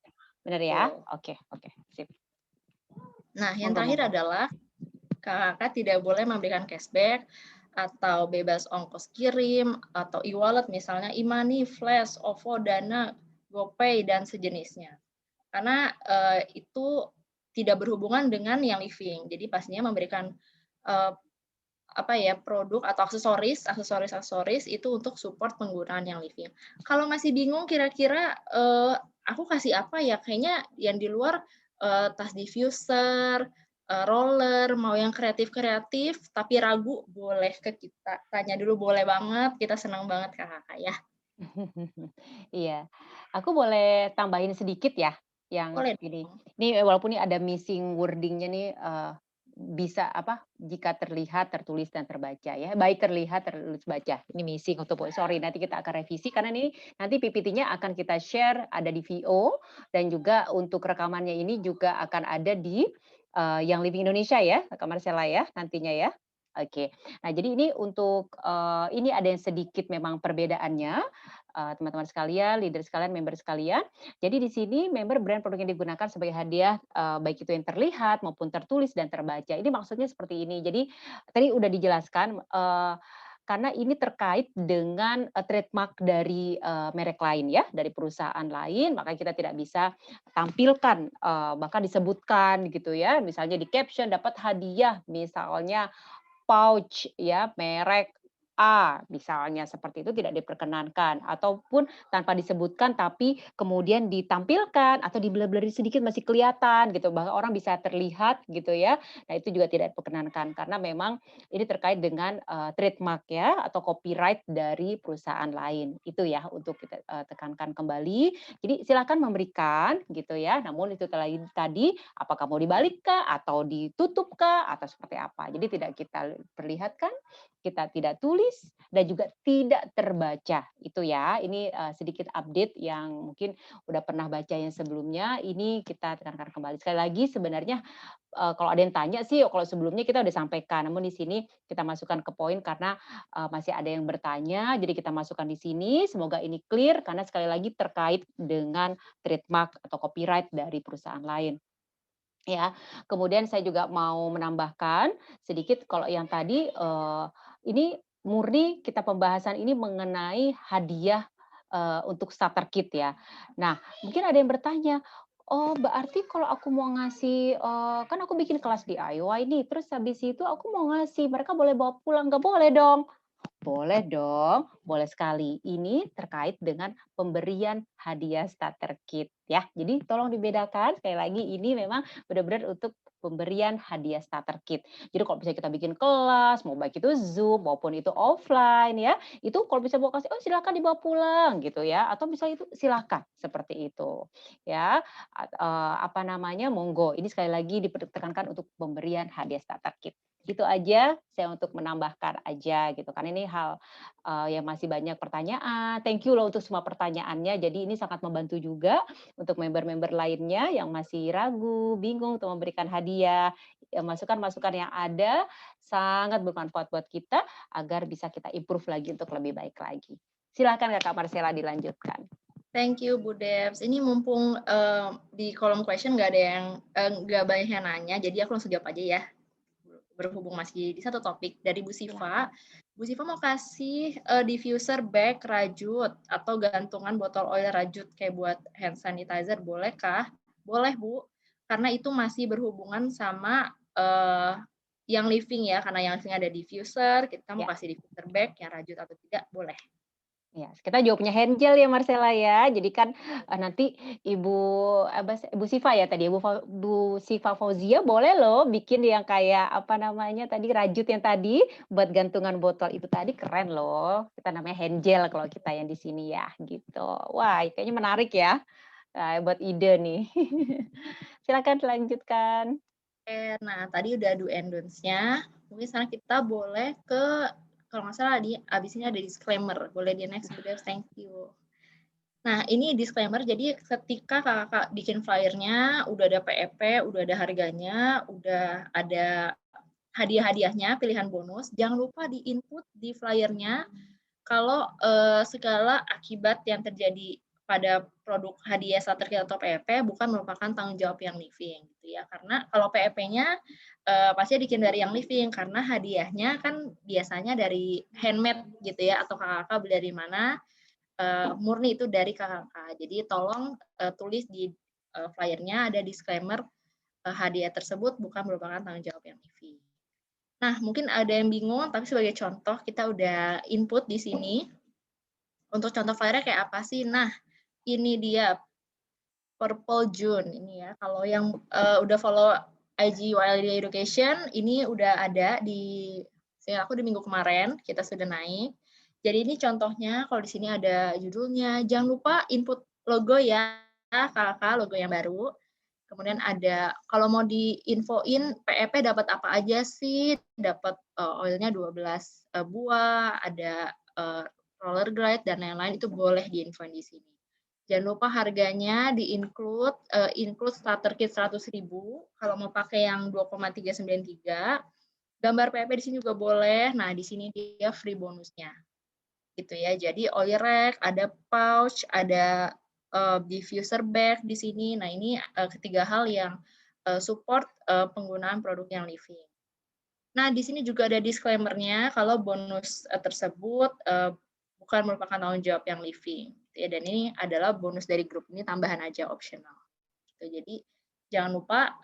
Bener ya? betul. Oke oke, sip. Nah yang Monggo terakhir monggo. adalah kakak tidak boleh memberikan cashback atau bebas ongkos kirim atau e-wallet misalnya e-money, Flash, OVO, Dana, GoPay dan sejenisnya. Karena itu tidak berhubungan dengan yang living. Jadi pastinya memberikan apa ya produk atau aksesoris itu untuk support penggunaan yang living. Kalau masih bingung kira-kira aku kasih apa ya? Kayaknya yang di luar tas diffuser, roller, mau yang kreatif-kreatif tapi ragu boleh ke kita. Tanya dulu boleh banget, kita senang banget Kakak ya. Iya. Aku boleh tambahin sedikit ya, yang Boleh ini. dong. Ini walaupun ini ada missing wording-nya nih, bisa apa, jika terlihat, tertulis, dan terbaca ya. Baik terlihat, tertulis, baca. Ini missing untuk sorry nanti kita akan revisi karena ini nanti PPT-nya akan kita share ada di VO dan juga untuk rekamannya ini juga akan ada di, Yang Living Indonesia ya, Kakak Marcella ya, nantinya ya. Oke. Nah jadi ini untuk, ini ada yang sedikit memang perbedaannya, teman-teman sekalian, leader sekalian, member sekalian. Jadi di sini member brand produk yang digunakan sebagai hadiah, baik itu yang terlihat maupun tertulis dan terbaca. Ini maksudnya seperti ini. Jadi tadi udah dijelaskan, karena ini terkait dengan, trademark dari, merek lain ya, dari perusahaan lain, maka kita tidak bisa tampilkan, bahkan disebutkan gitu ya, misalnya di caption dapat hadiah misalnya pouch ya, merek A, misalnya seperti itu tidak diperkenankan, ataupun tanpa disebutkan tapi kemudian ditampilkan atau di-blur-blur sedikit masih kelihatan gitu, bahwa orang bisa terlihat gitu ya. Nah, itu juga tidak diperkenankan karena memang ini terkait dengan, trademark ya atau copyright dari perusahaan lain. Itu ya untuk kita, tekankan kembali. Jadi silakan memberikan gitu ya, namun itu tadi apakah mau dibalikkah atau ditutupkah atau seperti apa. Jadi tidak kita perlihatkan, kita tidak tulis dan juga tidak terbaca, itu ya. Ini, sedikit update yang mungkin udah pernah baca yang sebelumnya, ini kita tekankan kembali. Sekali lagi sebenarnya, kalau ada yang tanya sih, kalau sebelumnya kita udah sampaikan, namun di sini kita masukkan ke poin karena, masih ada yang bertanya, jadi kita masukkan di sini. Semoga ini clear karena sekali lagi terkait dengan trademark atau copyright dari perusahaan lain. Ya, kemudian saya juga mau menambahkan sedikit kalau yang tadi, ini murni kita pembahasan ini mengenai hadiah, untuk starter kit ya. Nah, mungkin ada yang bertanya, "Oh, berarti kalau aku mau ngasih, kan aku bikin kelas DIY nih, terus habis itu aku mau ngasih, mereka boleh bawa pulang?" Nggak boleh dong. Boleh dong, boleh sekali. Ini terkait dengan pemberian hadiah starter kit ya. Jadi tolong dibedakan, sekali lagi ini memang benar-benar untuk pemberian hadiah starter kit. Jadi kalau misalnya kita bikin kelas, mau baik itu Zoom maupun itu offline ya, itu kalau bisa bawa kasih, "Oh silakan dibawa pulang," gitu ya, atau misalnya itu silakan, seperti itu. Ya, apa namanya, monggo. Ini sekali lagi ditekankan untuk pemberian hadiah starter kit. Gitu aja saya untuk menambahkan aja gitu kan ini hal, yang masih banyak pertanyaan. Thank you loh untuk semua pertanyaannya. Jadi ini sangat membantu juga untuk member-member lainnya yang masih ragu, bingung untuk memberikan hadiah. Masukan-masukan yang ada sangat bermanfaat buat kita agar bisa kita improve lagi untuk lebih baik lagi. Silakan Kakak Marcella dilanjutkan. Thank you Bu Debs. Ini mumpung di kolom question nggak ada yang nggak banyak yang nanya, jadi aku langsung jawab aja ya. Berhubung masih di satu topik dari Bu Siva. Bu Siva mau kasih diffuser bag rajut atau gantungan botol oil rajut kayak buat hand sanitizer, bolehkah? Boleh Bu, karena itu masih berhubungan sama yang living ya, karena yang living ada diffuser, kita mau Ya. kasih diffuser bag yang rajut atau tidak, boleh. Ya, kita jawabnya handgel ya Marcella ya. Jadi kan, nanti Ibu, Ibu Siva ya tadi, Bu Siva Fauzia boleh loh bikin yang kayak, apa namanya tadi, rajut yang tadi, buat gantungan botol itu tadi keren loh. Kita namanya handgel kalau kita yang di sini ya, gitu. Wah, kayaknya menarik ya, buat ide nih. Silakan dilanjutkan. Oke, nah tadi udah do and don'ts-nya. Mungkin sekarang kita boleh ke, kalau nggak salah di abis ini ada disclaimer. Boleh di next, Bu Devs, thank you. Nah, ini disclaimer, jadi ketika kakak bikin flyernya, udah ada PEP, udah ada harganya, udah ada hadiah-hadiahnya, pilihan bonus, jangan lupa di-input di flyernya kalau segala akibat yang terjadi pada produk hadiah starter kit atau PEP bukan merupakan tanggung jawab yang living gitu ya. Karena kalau PEP-nya pasti bikin dari yang living karena hadiahnya kan biasanya dari handmade gitu ya atau kakak beli dari mana murni itu dari kakak. Jadi tolong tulis di flyernya ada disclaimer hadiah tersebut bukan merupakan tanggung jawab yang living. Nah, mungkin ada yang bingung, tapi sebagai contoh kita udah input di sini. Untuk contoh flyer kayak apa sih? Nah, ini dia Purple June ini ya. Kalau yang udah follow IG YLD Education, ini udah ada di saya aku di minggu kemarin kita sudah naik. Jadi ini contohnya kalau di sini ada judulnya. Jangan lupa input logo ya, kakak logo yang baru. Kemudian ada kalau mau diinfoin PEP dapat apa aja sih? Dapat oilnya 12 buah, ada roller glide dan lain-lain itu boleh diinfoin di sini. Jangan lupa harganya di-include include starter kit 100.000 kalau mau pakai yang 2,393. Gambar PEP di sini juga boleh. Nah, di sini dia free bonusnya. Gitu ya. Jadi oil rack, ada pouch, ada diffuser bag di sini. Nah, ini ketiga hal yang support penggunaan produk yang living. Nah, di sini juga ada disclaimer-nya kalau bonus tersebut bukan merupakan tanggung jawab yang living. Ya, dan ini adalah bonus dari grup ini tambahan aja optional. Gitu. Jadi jangan lupa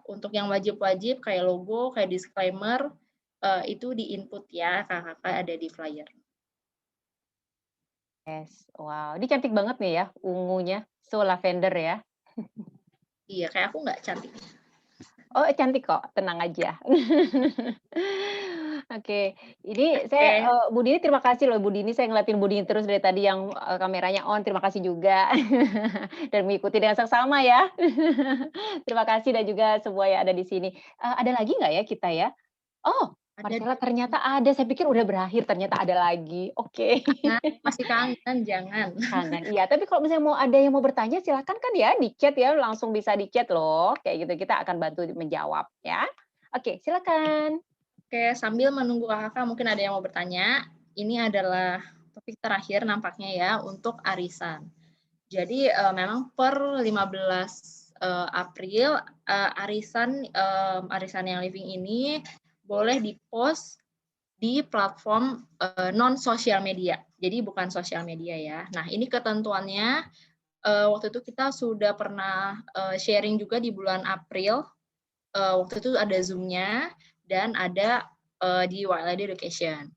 untuk yang wajib-wajib kayak logo, kayak disclaimer itu di-input ya, Kakak ada di flyer. Yes, wow, ini cantik banget nih ya, ungunya, so lavender ya. Iya, kayak aku nggak cantik. Oh, cantik kok, tenang aja. Oke, ini saya, Oke, Bu Dini terima kasih loh Bu Dini, saya ngeliatin Bu Dini terus dari tadi yang, kameranya on, terima kasih juga. Dan mengikuti dengan seksama ya. Terima kasih dan juga semua yang ada di sini. Ada lagi nggak ya kita ya? Oh, ada Marcella dong. ternyata ada, saya pikir udah berakhir, ternyata ada lagi. Oke. Kangen, masih kangen, jangan. Kangen, iya. Tapi kalau misalnya mau ada yang mau bertanya silakan kan ya di-chat ya, langsung bisa di-chat loh, kayak gitu. Kita akan bantu menjawab ya. Oke, silakan. Oke, sambil menunggu Kakak mungkin ada yang mau bertanya, ini adalah topik terakhir nampaknya ya untuk arisan. Jadi, memang per 15, April, arisan yang living ini boleh di-post di platform, non sosial media. Jadi bukan sosial media ya. Nah, ini ketentuannya, waktu itu kita sudah pernah, sharing juga di bulan April, waktu itu ada Zoom-nya dan ada, di YLD Education.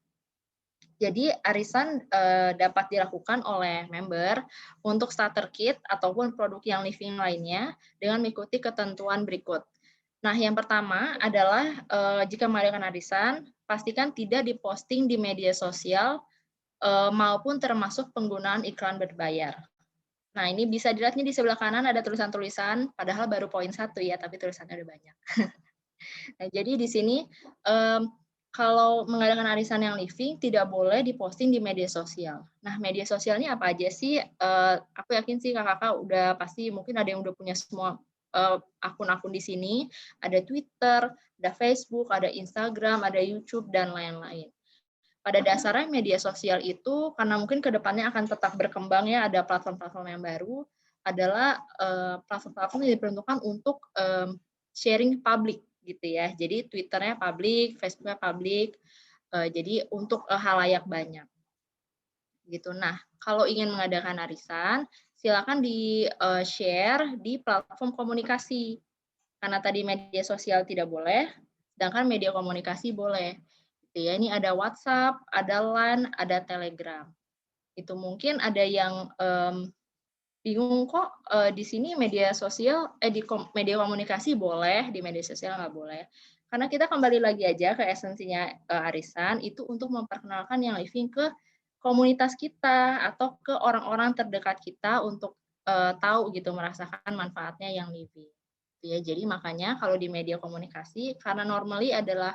Jadi arisan, dapat dilakukan oleh member untuk starter kit ataupun produk yang living lainnya dengan mengikuti ketentuan berikut. Nah, yang pertama adalah, jika mengadakan arisan, pastikan tidak diposting di media sosial, maupun termasuk penggunaan iklan berbayar. Nah, ini bisa dilihat nih di sebelah kanan ada tulisan-tulisan, padahal baru poin 1 ya, tapi tulisannya udah banyak. Nah, jadi di sini, mmm, kalau mengadakan arisan yang living tidak boleh diposting di media sosial. Nah, media sosialnya apa aja sih? Aku yakin sih Kakak udah pasti mungkin ada yang udah punya semua, akun-akun di sini, ada Twitter, ada Facebook, ada Instagram, ada YouTube, dan lain-lain. Pada dasarnya media sosial itu karena mungkin ke depannya akan tetap berkembang ya, ada platform-platform yang baru, adalah, platform-platform yang diperuntukkan untuk, sharing publik gitu ya. Jadi Twitter-nya publik, Facebook-nya publik, jadi untuk, khalayak banyak, gitu. Nah, kalau ingin mengadakan arisan, silakan di-share di platform komunikasi. Karena tadi media sosial tidak boleh, sedangkan media komunikasi boleh. Gitu ya, ini ada WhatsApp, ada LINE, ada Telegram. Itu mungkin ada yang, bingung kok, di sini media sosial media komunikasi boleh, di media sosial nggak boleh. Karena kita kembali lagi aja ke esensinya, arisan itu untuk memperkenalkan yang living ke komunitas kita atau ke orang-orang terdekat kita untuk, tahu gitu, merasakan manfaatnya yang living. Gitu ya, jadi makanya kalau di media komunikasi karena normally adalah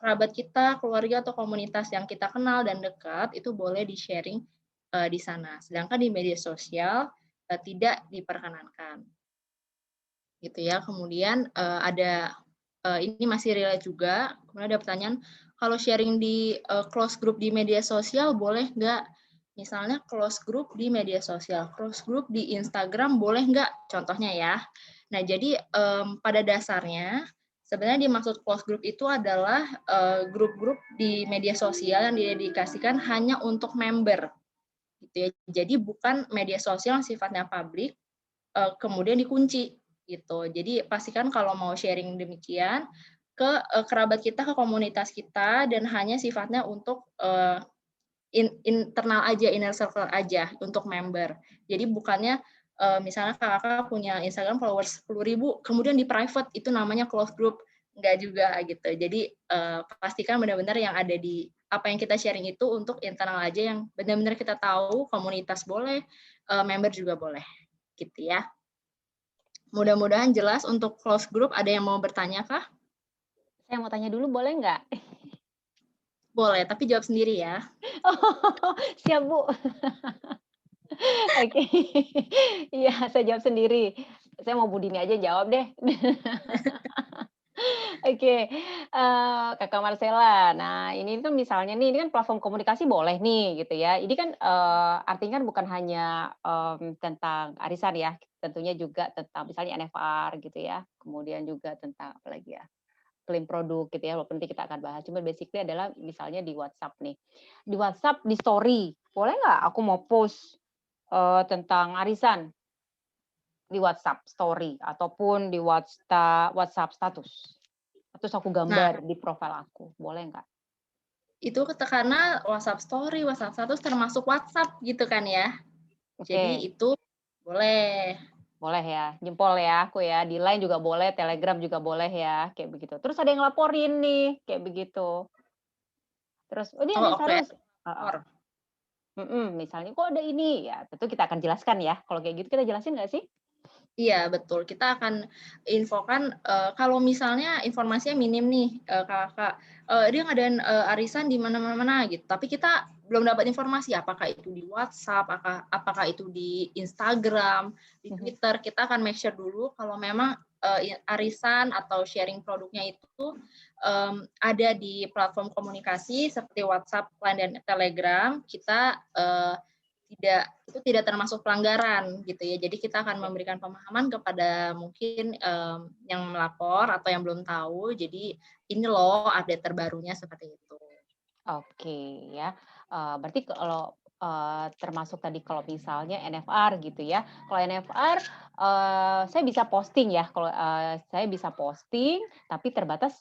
kerabat kita, keluarga atau komunitas yang kita kenal dan dekat, itu boleh di-sharing, di sana. Sedangkan di media sosial, tidak diperkenankan, gitu ya. Kemudian, ada, ini masih relate juga, kemudian ada pertanyaan, kalau sharing di, close group di media sosial boleh nggak? Misalnya close group di media sosial, close group di Instagram boleh nggak? Contohnya ya. Nah, jadi, pada dasarnya sebenarnya dimaksud close group itu adalah, grup-grup di media sosial yang didedikasikan hanya untuk member, gitu ya. Jadi bukan media sosial yang sifatnya publik, kemudian dikunci, gitu. Jadi pastikan kalau mau sharing demikian ke, kerabat kita, ke komunitas kita, dan hanya sifatnya untuk, internal aja, inner circle aja, untuk member. Jadi bukannya, misalnya Kakak punya Instagram followers 10.000, kemudian di-private, itu namanya close group, enggak juga, gitu. Jadi, pastikan benar-benar yang ada di apa yang kita sharing itu untuk internal aja, yang benar-benar kita tahu, komunitas boleh, member juga boleh, gitu ya. Mudah-mudahan jelas untuk close group, ada yang mau bertanya kah? Saya mau tanya dulu boleh nggak? Boleh, tapi jawab sendiri ya. Oh, siap Bu. Oke. Iya, saya jawab sendiri. Saya mau Bu Dini aja jawab deh. Oke, Kakak Marcella. Nah, ini kan misalnya nih, ini kan platform komunikasi boleh nih, gitu ya. Ini kan, artinya kan bukan hanya, tentang arisan ya, tentunya juga tentang misalnya NFR gitu ya, kemudian juga tentang apa lagi ya, klaim produk gitu ya, walaupun nanti kita akan bahas. Cuma basically adalah misalnya di WhatsApp nih. Di WhatsApp, di story, boleh nggak aku mau post, tentang arisan di WhatsApp story ataupun di WhatsApp status? Terus aku Nah, gambar di profil aku, boleh nggak? Itu karena WhatsApp Story, WhatsApp Status termasuk WhatsApp gitu kan ya. Jadi Oke, itu boleh. boleh ya, jempol ya aku ya, di Line juga boleh, Telegram juga boleh ya, kayak begitu. Terus ada yang laporin nih, kayak begitu. Terus, "Oh ini ada Oh, oke. harus." Heeh, misalnya, "Kok ada ini?" Ya tentu kita akan jelaskan ya, kalau kayak gitu kita jelasin nggak sih? Iya betul, kita akan infokan, kalau misalnya informasinya minim nih, Kakak, dia ngadain, arisan di mana-mana gitu, tapi kita belum dapat informasi apakah itu di WhatsApp, apakah itu di Instagram, di Mhm. Twitter, kita akan make sure dulu kalau memang, arisan atau sharing produknya itu, ada di platform komunikasi seperti WhatsApp, Line, dan Telegram, kita, tidak termasuk pelanggaran gitu ya. Jadi kita akan Oke. memberikan pemahaman kepada mungkin, yang melapor atau yang belum tahu, jadi ini loh update terbarunya seperti itu. Oke ya, berarti kalau, termasuk tadi kalau misalnya NFR gitu ya. Kalau NFR, saya bisa posting ya, kalau, saya bisa posting tapi terbatas,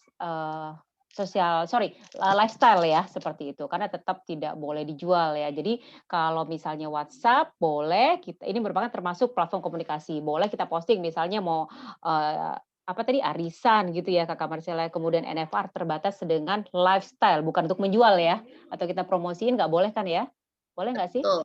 lifestyle ya, seperti itu. Karena tetap tidak boleh dijual ya. Jadi kalau misalnya WhatsApp boleh, ini merupakan termasuk platform komunikasi. Boleh kita posting misalnya mau, apa tadi, arisan gitu ya Kakak Marcella, kemudian NFR terbatas dengan lifestyle, bukan untuk menjual ya, atau kita promosiin nggak boleh kan ya? Boleh nggak sih? Betul.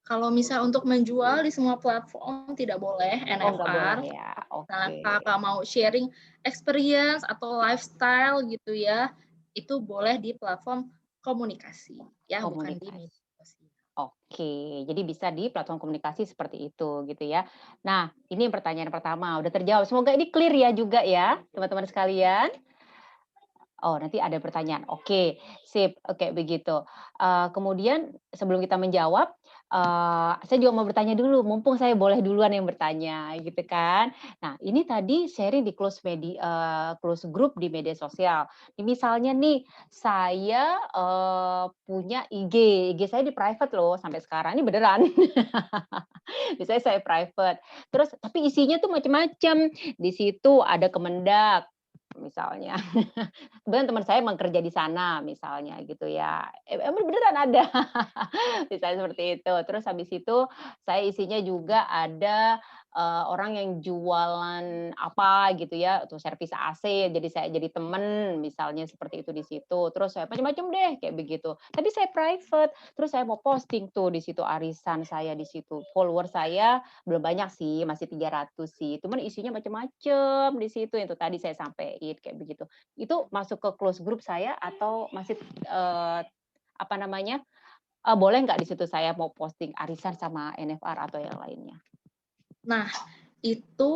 Kalau misal untuk menjual di semua platform tidak boleh Oh nggak boleh NFR. ya? Kalau misalnya Oke, Kakak mau sharing experience atau lifestyle gitu ya, itu boleh di platform komunikasi ya, bukan di komunikasi. media sosial. Oke, jadi bisa di platform komunikasi seperti itu, gitu ya. Nah, ini pertanyaan pertama, udah terjawab. Semoga ini clear ya juga ya, teman-teman sekalian. Oh, nanti ada pertanyaan. Oke, sip. Oke, begitu. Kemudian sebelum kita menjawab, saya juga mau bertanya dulu, mumpung saya boleh duluan yang bertanya, gitu kan. Nah, ini tadi sharing di close group di media sosial. Misalnya nih, saya, punya IG saya di private loh sampai sekarang, ini beneran. Biasanya saya private. Terus tapi isinya tuh macam-macam. Di situ ada Kemendak, misalnya. Kebetulan teman saya emang kerja di sana misalnya gitu ya, emang beneran ada, misalnya seperti itu. Terus habis itu saya isinya juga ada, orang yang jualan apa gitu ya, tuh servis AC, jadi saya jadi temen misalnya seperti itu di situ. Terus saya macam-macam deh kayak begitu. Tapi saya private, terus saya mau posting tuh di situ arisan saya di situ. Follower saya belum banyak sih, masih 300 sih, cuman isinya macam-macam di situ, itu tadi saya sampein kayak begitu. Itu masuk ke close group saya atau masih, apa namanya, boleh nggak di situ saya mau posting arisan sama NFR atau yang lainnya? Nah, itu,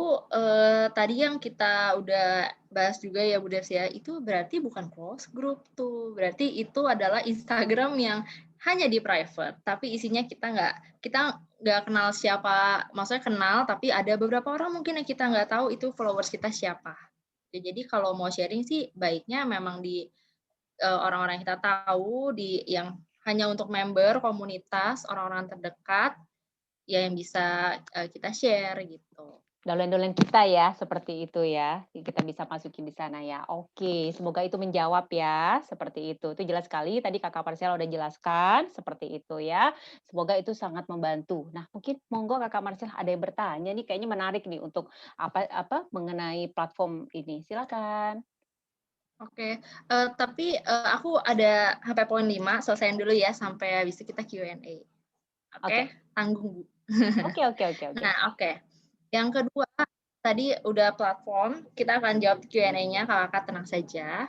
tadi yang kita udah bahas juga ya, Bu Des, ya, itu berarti bukan close group tuh, berarti itu adalah Instagram yang hanya di private, tapi isinya kita nggak kenal siapa, maksudnya kenal, tapi ada beberapa orang mungkin yang kita nggak tahu itu followers kita siapa. Ya, jadi kalau mau sharing sih baiknya memang di, orang-orang yang kita tahu, yang hanya untuk member, komunitas, orang-orang terdekat, ya yang bisa, kita share gitu. Dolen-dolen kita ya, seperti itu ya, kita bisa masukin di sana ya. Oke, semoga itu menjawab ya, seperti itu. Itu jelas sekali tadi Kakak Marcella udah jelaskan, seperti itu ya. Semoga itu sangat membantu. Nah, mungkin monggo Kakak Marcella ada yang bertanya nih, kayaknya menarik nih untuk mengenai platform ini. Silakan. Oke, tapi, aku ada sampai poin 5 selesaiin dulu ya sampai habis itu kita Q&A. Oke? Oke. Tanggung, Bu. Oke oke oke oke. Nah, oke. Yang kedua, tadi udah platform, kita akan jawab Q&A-nya, Kakak tenang saja.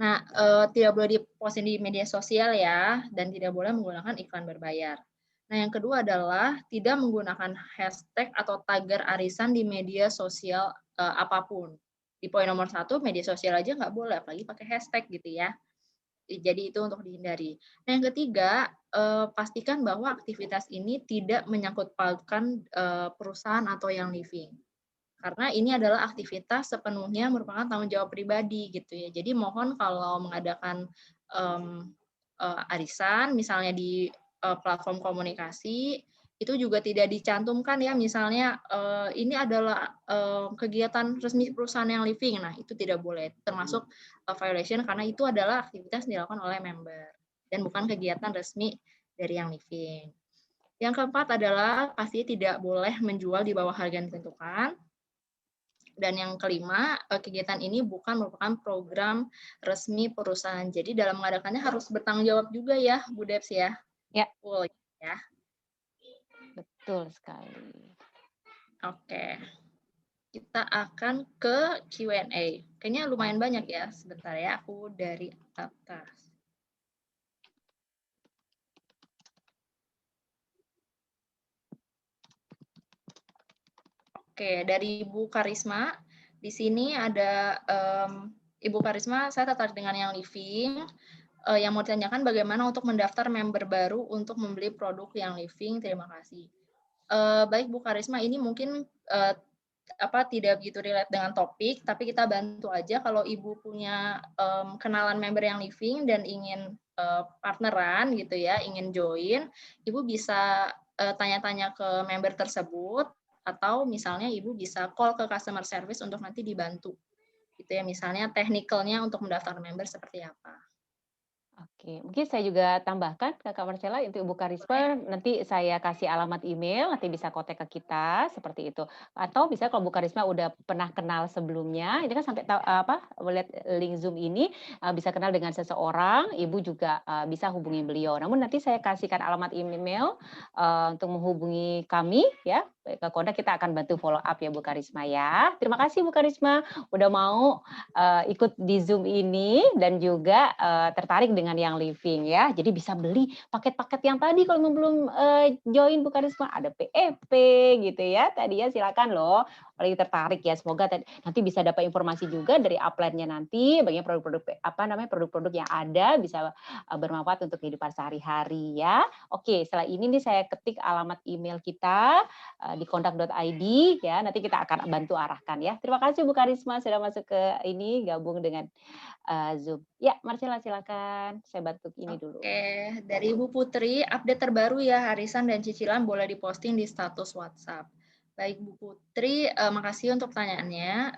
Nah, tidak boleh di-posting di media sosial ya, dan tidak boleh menggunakan iklan berbayar. Nah, yang kedua adalah tidak menggunakan hashtag atau tagar arisan di media sosial, apapun. Di poin nomor 1, media sosial aja nggak boleh, apalagi pakai hashtag gitu ya. Jadi itu untuk dihindari. Nah, yang ketiga, pastikan bahwa aktivitas ini tidak menyangkut pautkan, perusahaan atau yang living. Karena ini adalah aktivitas sepenuhnya merupakan tanggung jawab pribadi gitu ya. Jadi mohon kalau mengadakan, arisan misalnya di, platform komunikasi, itu juga tidak dicantumkan ya, misalnya, ini adalah, kegiatan resmi perusahaan yang living. Nah, itu tidak boleh, termasuk, violation karena itu adalah aktivitas yang dilakukan oleh member dan bukan kegiatan resmi dari yang living. Yang keempat adalah pasti tidak boleh menjual di bawah harga yang ditentukan. Dan yang kelima, kegiatan ini bukan merupakan program resmi perusahaan. Jadi dalam mengadakannya harus bertanggung jawab juga ya, Bu Debs ya. Ya, Full ya. betul sekali. Oke. Kita akan ke Q&A. Kayaknya lumayan banyak ya. Sebentar ya, aku dari atas. Oke, dari Ibu Karisma. Di sini ada Ibu Karisma, saya tertarik dengan yang living. Yang mau ditanyakan bagaimana untuk mendaftar member baru untuk membeli produk yang living. Terima kasih. Baik Bu Karisma, ini mungkin tidak begitu relate dengan topik, tapi kita bantu aja kalau Ibu punya kenalan member yang living dan ingin partneran gitu ya, ingin join, Ibu bisa tanya-tanya ke member tersebut atau misalnya Ibu bisa call ke customer service untuk nanti dibantu. Gitu ya, misalnya teknikalnya untuk mendaftar member seperti apa. Oke, mungkin saya juga tambahkan Kakak Marcella untuk Ibu Karisma, nanti saya kasih alamat email, nanti bisa kontak ke kita seperti itu. Atau bisa kalau Bu Karisma udah pernah kenal sebelumnya, ini kan sampai tahu melihat link Zoom ini bisa kenal dengan seseorang, Ibu juga bisa hubungi beliau. Namun nanti saya kasihkan alamat email untuk menghubungi kami ya. Ke kontak kita akan bantu follow up ya Bu Karisma ya. Terima kasih Bu Karisma udah mau ikut di Zoom ini dan juga tertarik dengan yang living ya. Jadi bisa beli paket-paket yang tadi kalau belum join Bu Karisma ada PEP gitu ya. Tadi ya silakan loh. Kalau tertarik ya semoga nanti bisa dapat informasi juga dari upline-nya nanti bagaimana produk-produk yang ada bisa bermanfaat untuk kehidupan sehari-hari ya. Oke, setelah ini nih saya ketik alamat email kita di kontak.id ya. Nanti kita akan bantu arahkan ya. Terima kasih Bu Karisma sudah masuk ke ini gabung dengan Zoom. Ya, Marcella silakan. Saya bantu ini dulu. Oke, dari Ibu Putri, update terbaru ya arisan dan cicilan boleh diposting di status WhatsApp. Baik Bu Putri, makasih untuk pertanyaannya.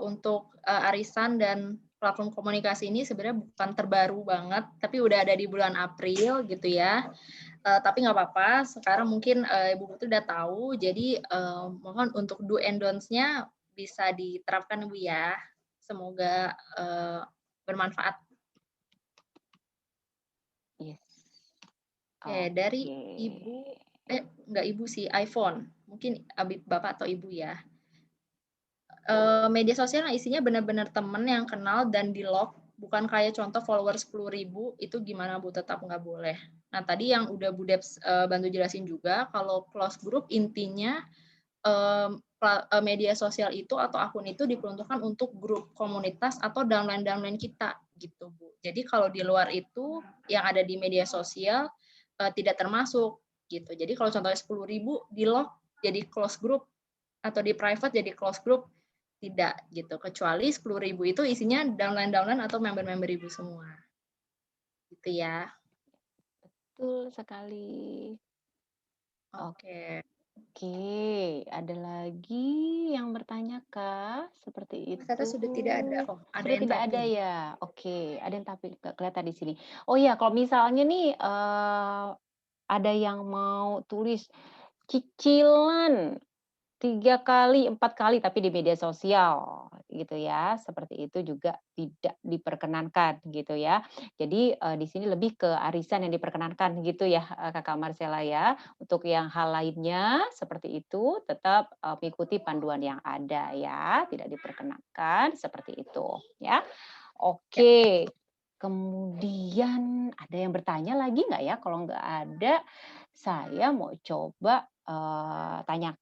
Untuk arisan dan platform komunikasi ini sebenarnya bukan terbaru banget, tapi udah ada di bulan April gitu ya. Tapi nggak apa-apa, sekarang mungkin Ibu Putri udah tahu, jadi mohon untuk do and don'ts-nya bisa diterapkan Bu ya. Semoga bermanfaat. Yes. Oke, dari Ibu, nggak Ibu sih, iPhone. Mungkin Bapak atau Ibu ya. Media sosial yang isinya benar-benar temen yang kenal dan di-lock, bukan kayak contoh follower 10.000, itu gimana Bu? Tetap nggak boleh. Nah, tadi yang udah Bu Debs bantu jelasin juga, kalau close group intinya media sosial itu atau akun itu diperuntukkan untuk grup komunitas atau downline-downline kita gitu Bu. Jadi kalau di luar itu yang ada di media sosial tidak termasuk gitu. Jadi kalau contohnya 10.000 di lock jadi close group atau di private jadi close group tidak gitu. Kecuali 10.000 itu isinya downline-downline atau member-member Ibu semua. Gitu ya. Betul sekali. Oke. Oke, ada lagi yang bertanya Kak? Seperti itu. Ternyata sudah tidak ada. Oh, ada Sudah yang tidak tapi. ada ya? Oke, ada yang tapi nggak kelihatan di sini. Oh iya, kalau misalnya nih ada yang mau tulis cicilan 3 kali, 4 kali, tapi di media sosial, gitu ya. Seperti itu juga tidak diperkenankan, gitu ya. Jadi, di sini lebih ke arisan yang diperkenankan, gitu ya, Kakak Marcella ya. Untuk yang hal lainnya seperti itu, tetap, mengikuti panduan yang ada ya, tidak diperkenankan, seperti itu, ya. Ya. Oke, kemudian ada yang bertanya lagi nggak ya? Kalau nggak ada, saya mau coba tanya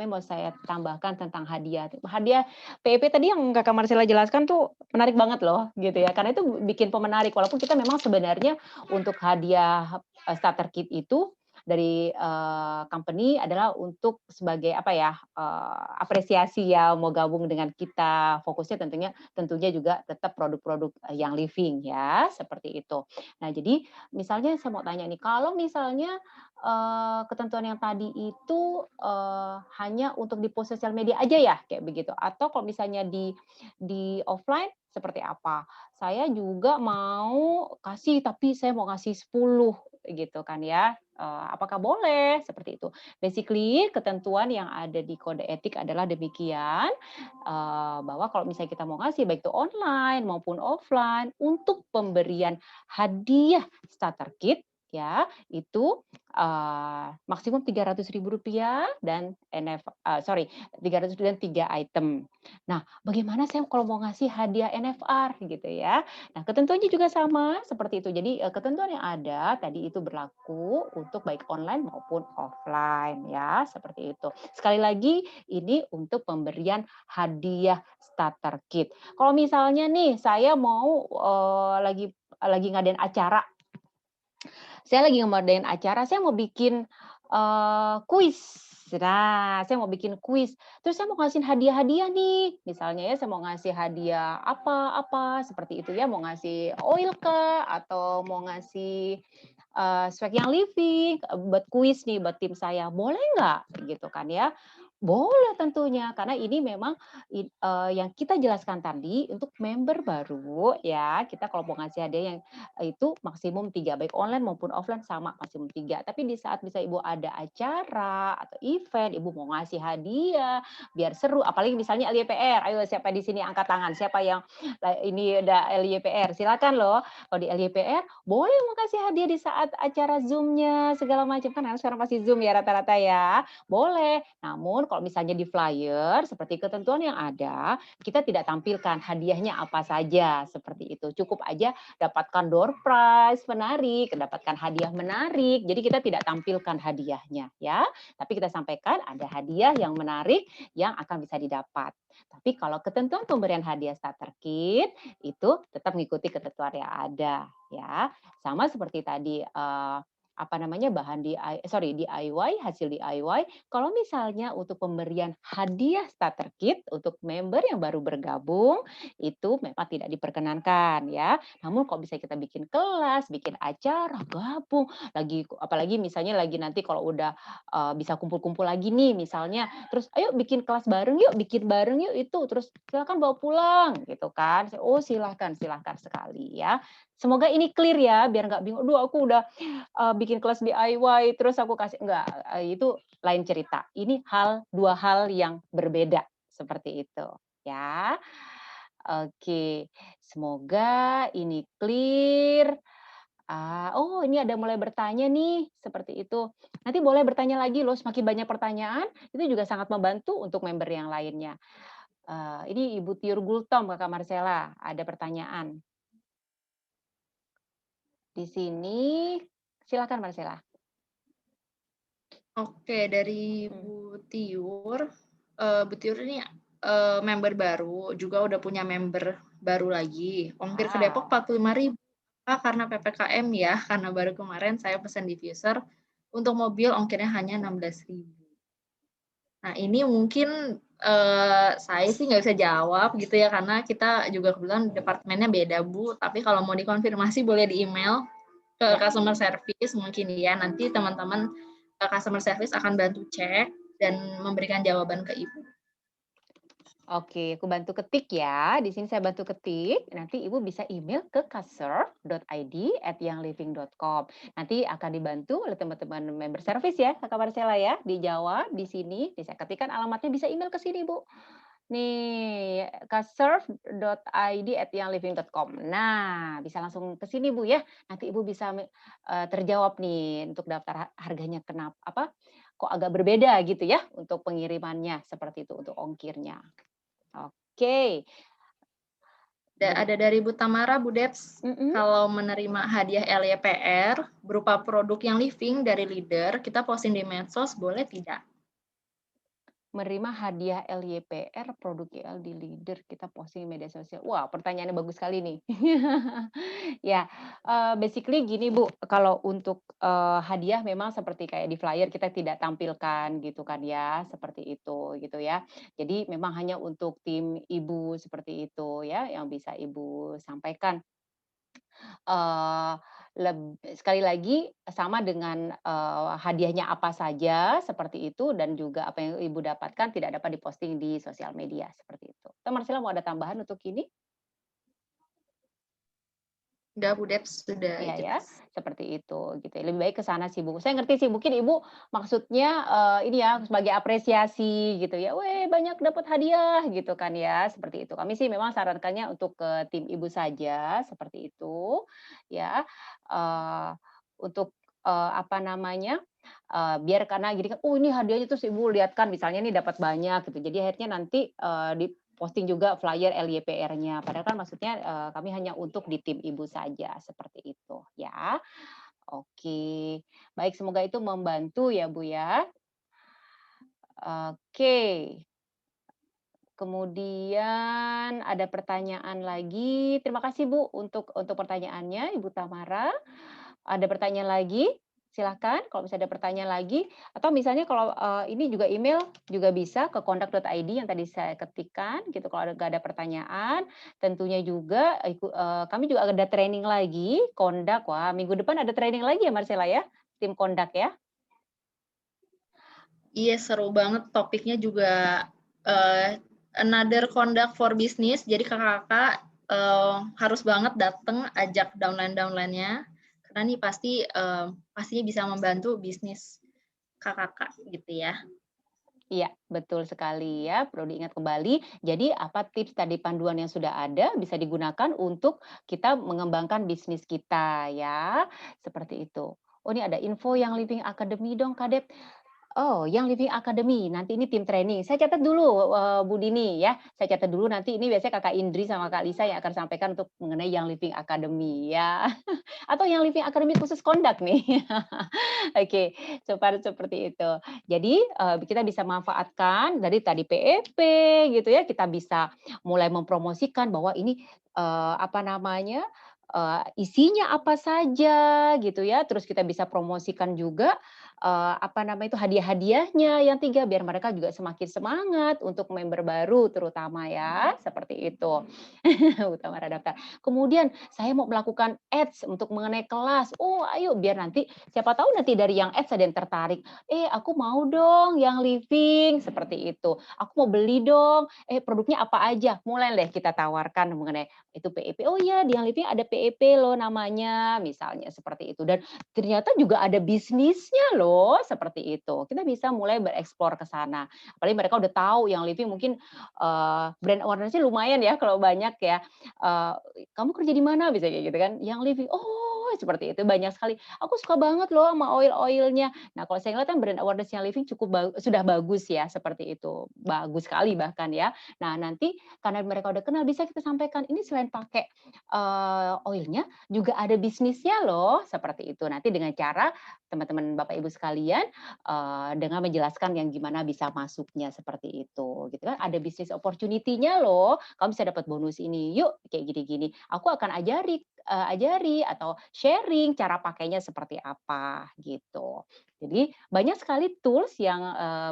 mau saya tambahkan tentang hadiah. Hadiah PEP tadi yang Kakak Marcella jelaskan tuh menarik banget loh, gitu ya. Karena itu bikin pemenarik, walaupun kita memang sebenarnya untuk hadiah, starter kit itu dari company adalah untuk sebagai apa ya, apresiasi ya mau gabung dengan kita. Fokusnya tentunya juga tetap produk-produk yang living ya, seperti itu. Nah, jadi misalnya saya mau tanya nih, kalau misalnya ketentuan yang tadi itu hanya untuk di post sosial media aja ya, kayak begitu? Atau kalau misalnya di offline seperti apa? Saya juga mau kasih, tapi saya mau ngasih 10 gitu kan ya. Apakah boleh? Seperti itu. Basically ketentuan yang ada di kode etik adalah demikian, bahwa kalau misalnya kita mau ngasih baik itu online maupun offline untuk pemberian hadiah starter kit ya, itu, maksimum Rp300.000 dan 300 dan 3 item. Nah, bagaimana saya kalau mau ngasih hadiah NFR gitu ya. Nah, ketentuannya juga sama seperti itu. Jadi, ketentuan yang ada tadi itu berlaku untuk baik online maupun offline ya, seperti itu. Sekali lagi ini untuk pemberian hadiah starter kit. Kalau misalnya nih saya mau, lagi ngadain acara, saya mau bikin, kuis. Nah, saya mau bikin kuis, terus saya mau ngasih hadiah-hadiah nih, misalnya ya saya mau ngasih hadiah apa, seperti itu ya, mau ngasih oil kah, atau mau ngasih, swag yang living, buat kuis nih, buat tim saya, boleh nggak? Gitu kan ya. Boleh tentunya, karena ini memang yang kita jelaskan tadi untuk member baru ya, kita kalau mau ngasih hadiah yang itu maksimum 3 baik online maupun offline sama maksimum 3. Tapi di saat bisa Ibu ada acara atau event, Ibu mau ngasih hadiah biar seru, apalagi misalnya LYPR, ayo siapa di sini angkat tangan, siapa yang ini udah LYPR, silakan loh. Kalau di LYPR boleh mau kasih hadiah di saat acara Zoom-nya segala macam, kan harus sekarang pasti Zoom ya rata-rata ya, boleh. Namun kalau misalnya di flyer seperti ketentuan yang ada, kita tidak tampilkan hadiahnya apa saja, seperti itu. Cukup aja dapatkan door prize menarik, mendapatkan hadiah menarik. Jadi kita tidak tampilkan hadiahnya ya, tapi kita sampaikan ada hadiah yang menarik yang akan bisa didapat. Tapi kalau ketentuan pemberian hadiah starter kit itu tetap mengikuti ketentuan yang ada ya. Sama seperti tadi apa namanya bahan DIY, hasil DIY. Kalau misalnya untuk pemberian hadiah starter kit untuk member yang baru bergabung itu memang tidak diperkenankan ya. Namun kalau bisa kita bikin kelas, bikin acara, gabung, apalagi misalnya lagi nanti kalau udah bisa kumpul-kumpul lagi nih misalnya, terus ayo bikin kelas bareng yuk, bikin bareng yuk itu, terus silakan bawa pulang gitu kan. Oh silahkan, silahkan sekali ya. Semoga ini clear ya, biar nggak bingung. Duh aku udah bikin kelas DIY terus aku kasih enggak, itu lain cerita. Ini dua hal yang berbeda seperti itu ya. Oke, semoga ini clear. Oh ini ada mulai bertanya nih, seperti itu. Nanti boleh bertanya lagi loh, semakin banyak pertanyaan itu juga sangat membantu untuk member yang lainnya. Ini Ibu Tiur Gultom, Kakak Marcella, ada pertanyaan. Di sini silakan Marcella. Oke, dari Bu Tiur. Bu Tiur ini member baru, juga udah punya member baru lagi. Ongkir ke Depok 45.000 karena PPKM ya, karena baru kemarin saya pesan diffuser. Untuk mobil ongkirnya hanya 16.000. Nah ini mungkin saya sih nggak bisa jawab gitu ya, karena kita juga kebetulan departemennya beda Bu. Tapi kalau mau dikonfirmasi boleh di email ke customer service mungkin ya. Nanti teman-teman customer service akan bantu cek dan memberikan jawaban ke Ibu. Oke, aku bantu ketik ya. Di sini saya bantu ketik. Nanti Ibu bisa email ke cuserve.id@youngliving.com. Nanti akan dibantu oleh teman-teman member service ya, Kakak Marcella ya. Dijawab di sini. Saya ketikkan alamatnya, bisa email ke sini, Bu. Nih, cuserve.id@youngliving.com. Nah, bisa langsung ke sini, Bu ya. Nanti Ibu bisa terjawab nih untuk daftar harganya kenapa kok agak berbeda gitu ya untuk pengirimannya seperti itu untuk ongkirnya. Oke. Ada dari Bu Tamara, Bu Debs. Kalau menerima hadiah LYPR berupa produk yang living dari leader, kita posting di medsos boleh tidak? Menerima hadiah LYPR produk GL di Leader, kita posting di media sosial. Wah, pertanyaannya bagus sekali nih. Ya, basically gini Bu, kalau untuk, hadiah memang seperti kayak di flyer kita tidak tampilkan gitu kan ya, seperti itu gitu ya. Jadi memang hanya untuk tim ibu seperti itu ya, yang bisa Ibu sampaikan. Eee, sekali lagi sama dengan, hadiahnya apa saja seperti itu dan juga apa yang Ibu dapatkan tidak dapat diposting di sosial media, seperti itu. Marcella mau ada tambahan untuk ini? Enggak, Bu Dep, sudah Iya ya, jelas. seperti itu gitu ya, lebih baik ke sana sih Bu. Saya ngerti sih mungkin Ibu maksudnya, ini ya sebagai apresiasi gitu ya, "Weh banyak dapat hadiah," gitu kan ya, seperti itu. Kami sih memang sarankannya untuk ke tim Ibu saja, seperti itu ya, eee, untuk, apa namanya, biar karena gini kan, "Oh ini hadiahnya," terus Ibu lihat kan misalnya nih dapat banyak gitu, jadi akhirnya nanti, di-posting juga flyer LYPR-nya, padahal kan maksudnya, kami hanya untuk di tim Ibu saja, seperti itu ya. Oke, baik semoga itu membantu ya Bu ya. Oke, kemudian ada pertanyaan lagi. Terima kasih Bu untuk pertanyaannya Ibu Tamara. Ada pertanyaan lagi? Silakan kalau misalnya ada pertanyaan lagi atau misalnya kalau, ini juga email juga bisa ke kondak.id yang tadi saya ketikkan gitu kalau nggak ada pertanyaan. Tentunya juga kami juga ada training lagi kondak. Wah, minggu depan ada training lagi ya Marcella ya? Tim kondak ya? Iya, seru banget topiknya juga, another conduct for business. Jadi Kakak-kakak, harus banget dateng, ajak downline-downline-nya, karena nih pasti, pastinya bisa membantu bisnis Kakak-kakak gitu ya. Iya, betul sekali ya, perlu diingat kembali. Jadi apa tips tadi panduan yang sudah ada bisa digunakan untuk kita mengembangkan bisnis kita ya, seperti itu. Oh ini ada info yang Living Academy dong Kadep. Oh, yang Living Academy, nanti ini tim training. Saya catat dulu, Bu Dini ya, saya catat dulu nanti ini biasanya Kakak Indri sama Kak Lisa yang akan sampaikan untuk mengenai yang Living Academy ya. Atau yang Living Academy khusus kondak nih. Oke, seperti itu. Jadi, kita bisa manfaatkan dari tadi PEP gitu ya, kita bisa mulai mempromosikan bahwa ini, apa namanya, isinya apa saja gitu ya, terus kita bisa promosikan juga, apa namanya itu, hadiah-hadiahnya yang 3 biar mereka juga semakin semangat untuk member baru terutama ya, seperti itu. Utama daftar. Kemudian saya mau melakukan ads untuk mengenai kelas. Oh, ayo biar nanti siapa tahu nanti dari yang ads ada yang tertarik. Aku mau dong yang living seperti itu. Aku mau beli dong. Produknya apa aja? Mulai deh kita tawarkan mengenai itu PEP. Oh iya, di yang living ada PEP loh namanya, misalnya seperti itu. Dan ternyata juga ada bisnisnya loh, seperti itu. Kita bisa mulai bereksplor ke sana. Apalagi mereka udah tahu yang living mungkin brand awareness-nya lumayan ya kalau banyak ya, eee, "Kamu kerja di mana?" Bisa kayak gitu kan, "Yang living." "Oh," seperti itu, banyak sekali, "Aku suka banget loh sama oil-oil-nya." Nah, kalau saya ngelihat kan brand awareness yang living cukup sudah bagus ya, seperti itu, bagus sekali bahkan ya. Nah, nanti karena mereka udah kenal bisa kita sampaikan, "Ini selain pakai, oilnya juga ada bisnisnya loh," seperti itu. Nanti dengan cara teman-teman Bapak Ibu sekalian, dengan menjelaskan yang gimana bisa masuknya seperti itu, gitu kan. Ada bisnis opportunity-nya loh, kamu bisa dapat bonus ini, yuk kayak gini-gini. Aku akan ajari atau sharing cara pakainya seperti apa, gitu. Jadi banyak sekali tools yang,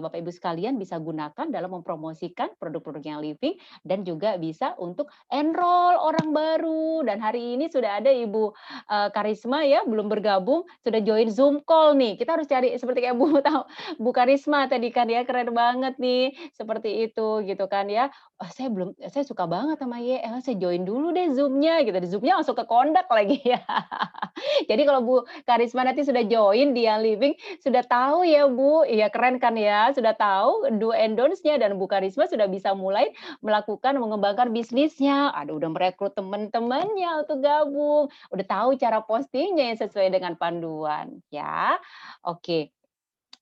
Bapak Ibu sekalian bisa gunakan dalam mempromosikan produk-produk yang living dan juga bisa untuk enroll orang baru dan hari ini sudah ada Ibu Karisma ya, belum bergabung, sudah join Zoom call nih. Kita harus cari seperti kayak Bu tahu Bu Karisma tadi kan ya, keren banget nih, seperti itu gitu kan ya. Saya suka banget sama YL, saya join dulu deh Zoom-nya gitu, di Zoom-nya langsung ke kondak lagi ya. Jadi kalau Bu Karisma nanti sudah join di Yang Living, sudah tahu ya Bu, iya keren kan ya, sudah tahu do and don'ts-nya dan Bu Karisma sudah bisa mulai melakukan mengembangkan bisnisnya. Aduh udah merekrut teman-temannya untuk gabung, udah tahu cara postingnya yang sesuai dengan panduan ya. Oke.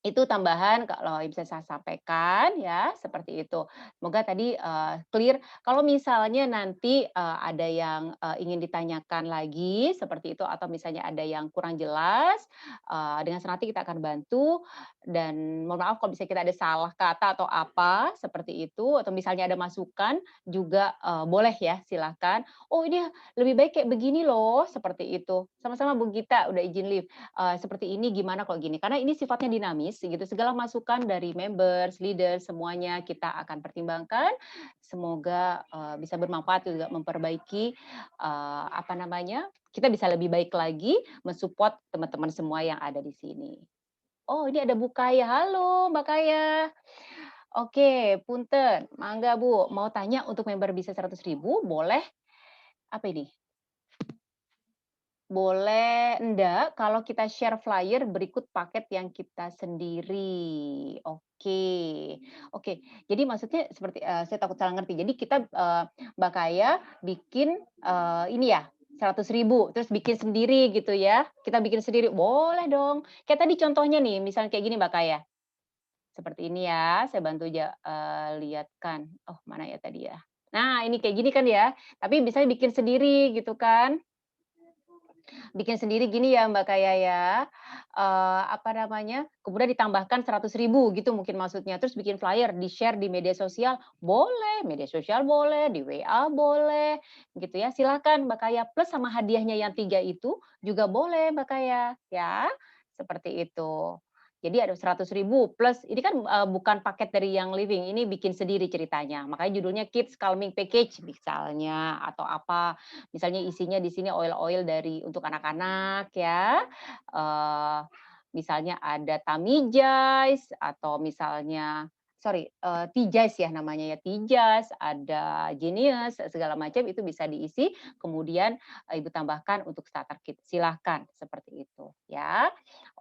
Itu tambahan kalau bisa saya sampaikan ya, seperti itu. Semoga tadi, clear. Kalau misalnya nanti, ada yang, ingin ditanyakan lagi seperti itu atau misalnya ada yang kurang jelas, dengan senang hati kita akan bantu dan mohon maaf kalau misalnya kita ada salah kata atau apa, seperti itu, atau misalnya ada masukan juga, boleh ya silahkan, "Oh ini lebih baik kayak begini loh," seperti itu. "Sama-sama Bu Gita, udah izin live. Seperti ini gimana kalau gini?" Karena ini sifatnya dinamis gitu, segala masukan dari members, leaders, semuanya kita akan pertimbangkan. Semoga, bisa bermanfaat juga memperbaiki, apa namanya, kita bisa lebih baik lagi mensupport teman-teman semua yang ada di sini. Oh, ini ada Bu Kaya, halo Mbak Kaya. Oke, punten, mangga Bu, mau tanya untuk member bisa 100.000 boleh apa ini? Boleh enggak kalau kita share flyer berikut paket yang kita sendiri. Oke. Oke, jadi maksudnya seperti, saya takut salah ngerti. Jadi kita, Mbak Kaya bikin, ini ya, 100.000 terus bikin sendiri gitu ya? Kita bikin sendiri, boleh dong. Kayak tadi contohnya nih, misalnya kayak gini Mbak Kaya, seperti ini ya, saya bantu lihatkan. Oh, mana ya tadi ya? Nah, ini kayak gini kan ya, tapi bisa bikin sendiri gitu kan. Bikin sendiri gini ya Mbak Kaya ya, apa namanya, kemudian ditambahkan 100.000 gitu mungkin maksudnya, terus bikin flyer, di-share di media sosial, boleh, media sosial boleh, di WA boleh, gitu ya. Silakan Mbak Kaya, plus sama hadiahnya yang 3 itu juga boleh Mbak Kaya, ya, seperti itu. Jadi ada 100.000 plus ini kan, bukan paket dari yang living, ini bikin sendiri ceritanya, makanya judulnya Kids Calming Package misalnya, atau apa. Misalnya isinya di sini oil-oil dari untuk anak-anak ya, eee, misalnya ada Tamijas atau misalnya sorry, Tijas ya namanya ya, Tijas, ada Genius, segala macam itu bisa diisi, kemudian, Ibu tambahkan untuk starter kit, silahkan seperti itu ya.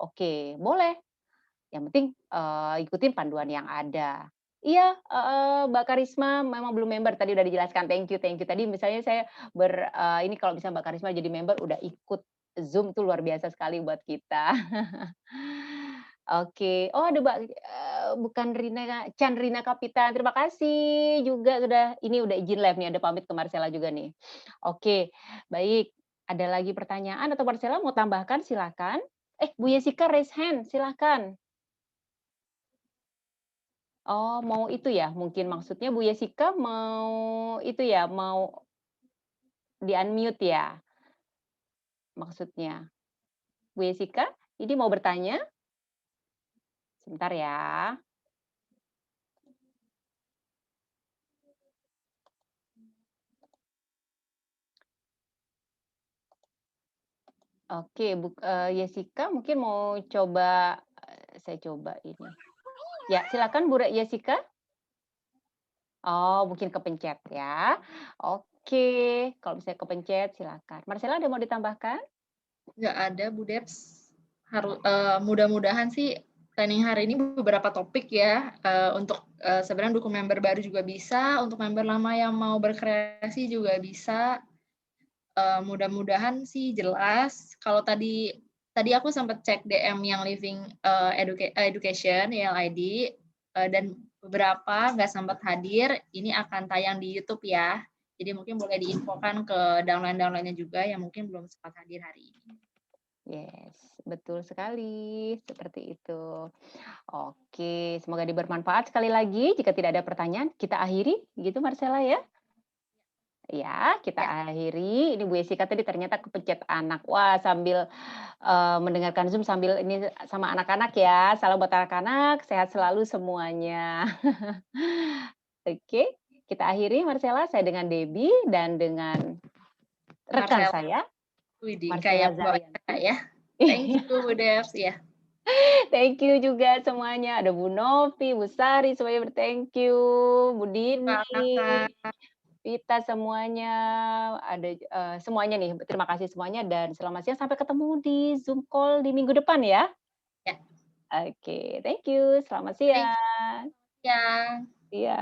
Oke, boleh, yang penting, ikutin panduan yang ada. Iya, Mbak Karisma memang belum member, tadi udah dijelaskan, thank you. Tadi misalnya saya ini kalau misalnya Mbak Karisma jadi member udah ikut Zoom tuh luar biasa sekali buat kita. Oke. Oh ada Mbak, bukan Rina Chan Rina Kapitan, terima kasih juga ini udah izin live nih, ada pamit ke Marcella juga nih. Oke, baik. Ada lagi pertanyaan atau Marcella mau tambahkan silakan. Bu Yesika raise hand, silakan. Oh, mau itu ya, mungkin maksudnya Bu Yesika mau itu ya, mau di-unmute ya, maksudnya? Bu Yesika, ini mau bertanya? Sebentar ya. Oke, Yesika mungkin mau coba, saya coba ini. Ya, silakan Bu Yesika. Oh, mungkin kepencet ya. Oke, kalau misalnya kepencet silakan. Marcella ada mau ditambahkan? Nggak ada Bu Debs. Mudah-mudahan sih training hari ini beberapa topik ya, untuk, sebenarnya dukung member baru juga bisa, untuk member lama yang mau berkreasi juga bisa. Mudah-mudahan sih jelas. Kalau tadi aku sempat cek DM yang Living, Education, YLID, dan beberapa nggak sempat hadir, ini akan tayang di YouTube ya. Jadi mungkin boleh diinfokan ke downline-downline-nya juga yang mungkin belum sempat hadir hari ini. Yes, betul sekali, seperti itu. Oke, semoga bermanfaat sekali lagi. Jika tidak ada pertanyaan, kita akhiri gitu Marcella ya? Ya, kita Ya, akhiri. Ini Bu Yesika tadi ternyata kepencet anak. Wah, sambil, mendengarkan Zoom sambil ini sama anak-anak ya. Salam buat anak-anak, sehat selalu semuanya. Oke, kita akhiri Marcella, saya dengan Debbie dan dengan rekan Marcel saya, Widih, Marcella kayak pembawa acara Zaryanti. ya. Thank you Bu Debs, ya. Thank you juga semuanya. Ada Bu Novi, Bu Sari, semuanya ber-thank you, Bu Dini, Kakak. Vita, semuanya, ada, semuanya nih, terima kasih semuanya dan selamat siang, sampai ketemu di Zoom call di minggu depan ya. Ya, Oke, thank you, selamat thank you siang. ya. Iya.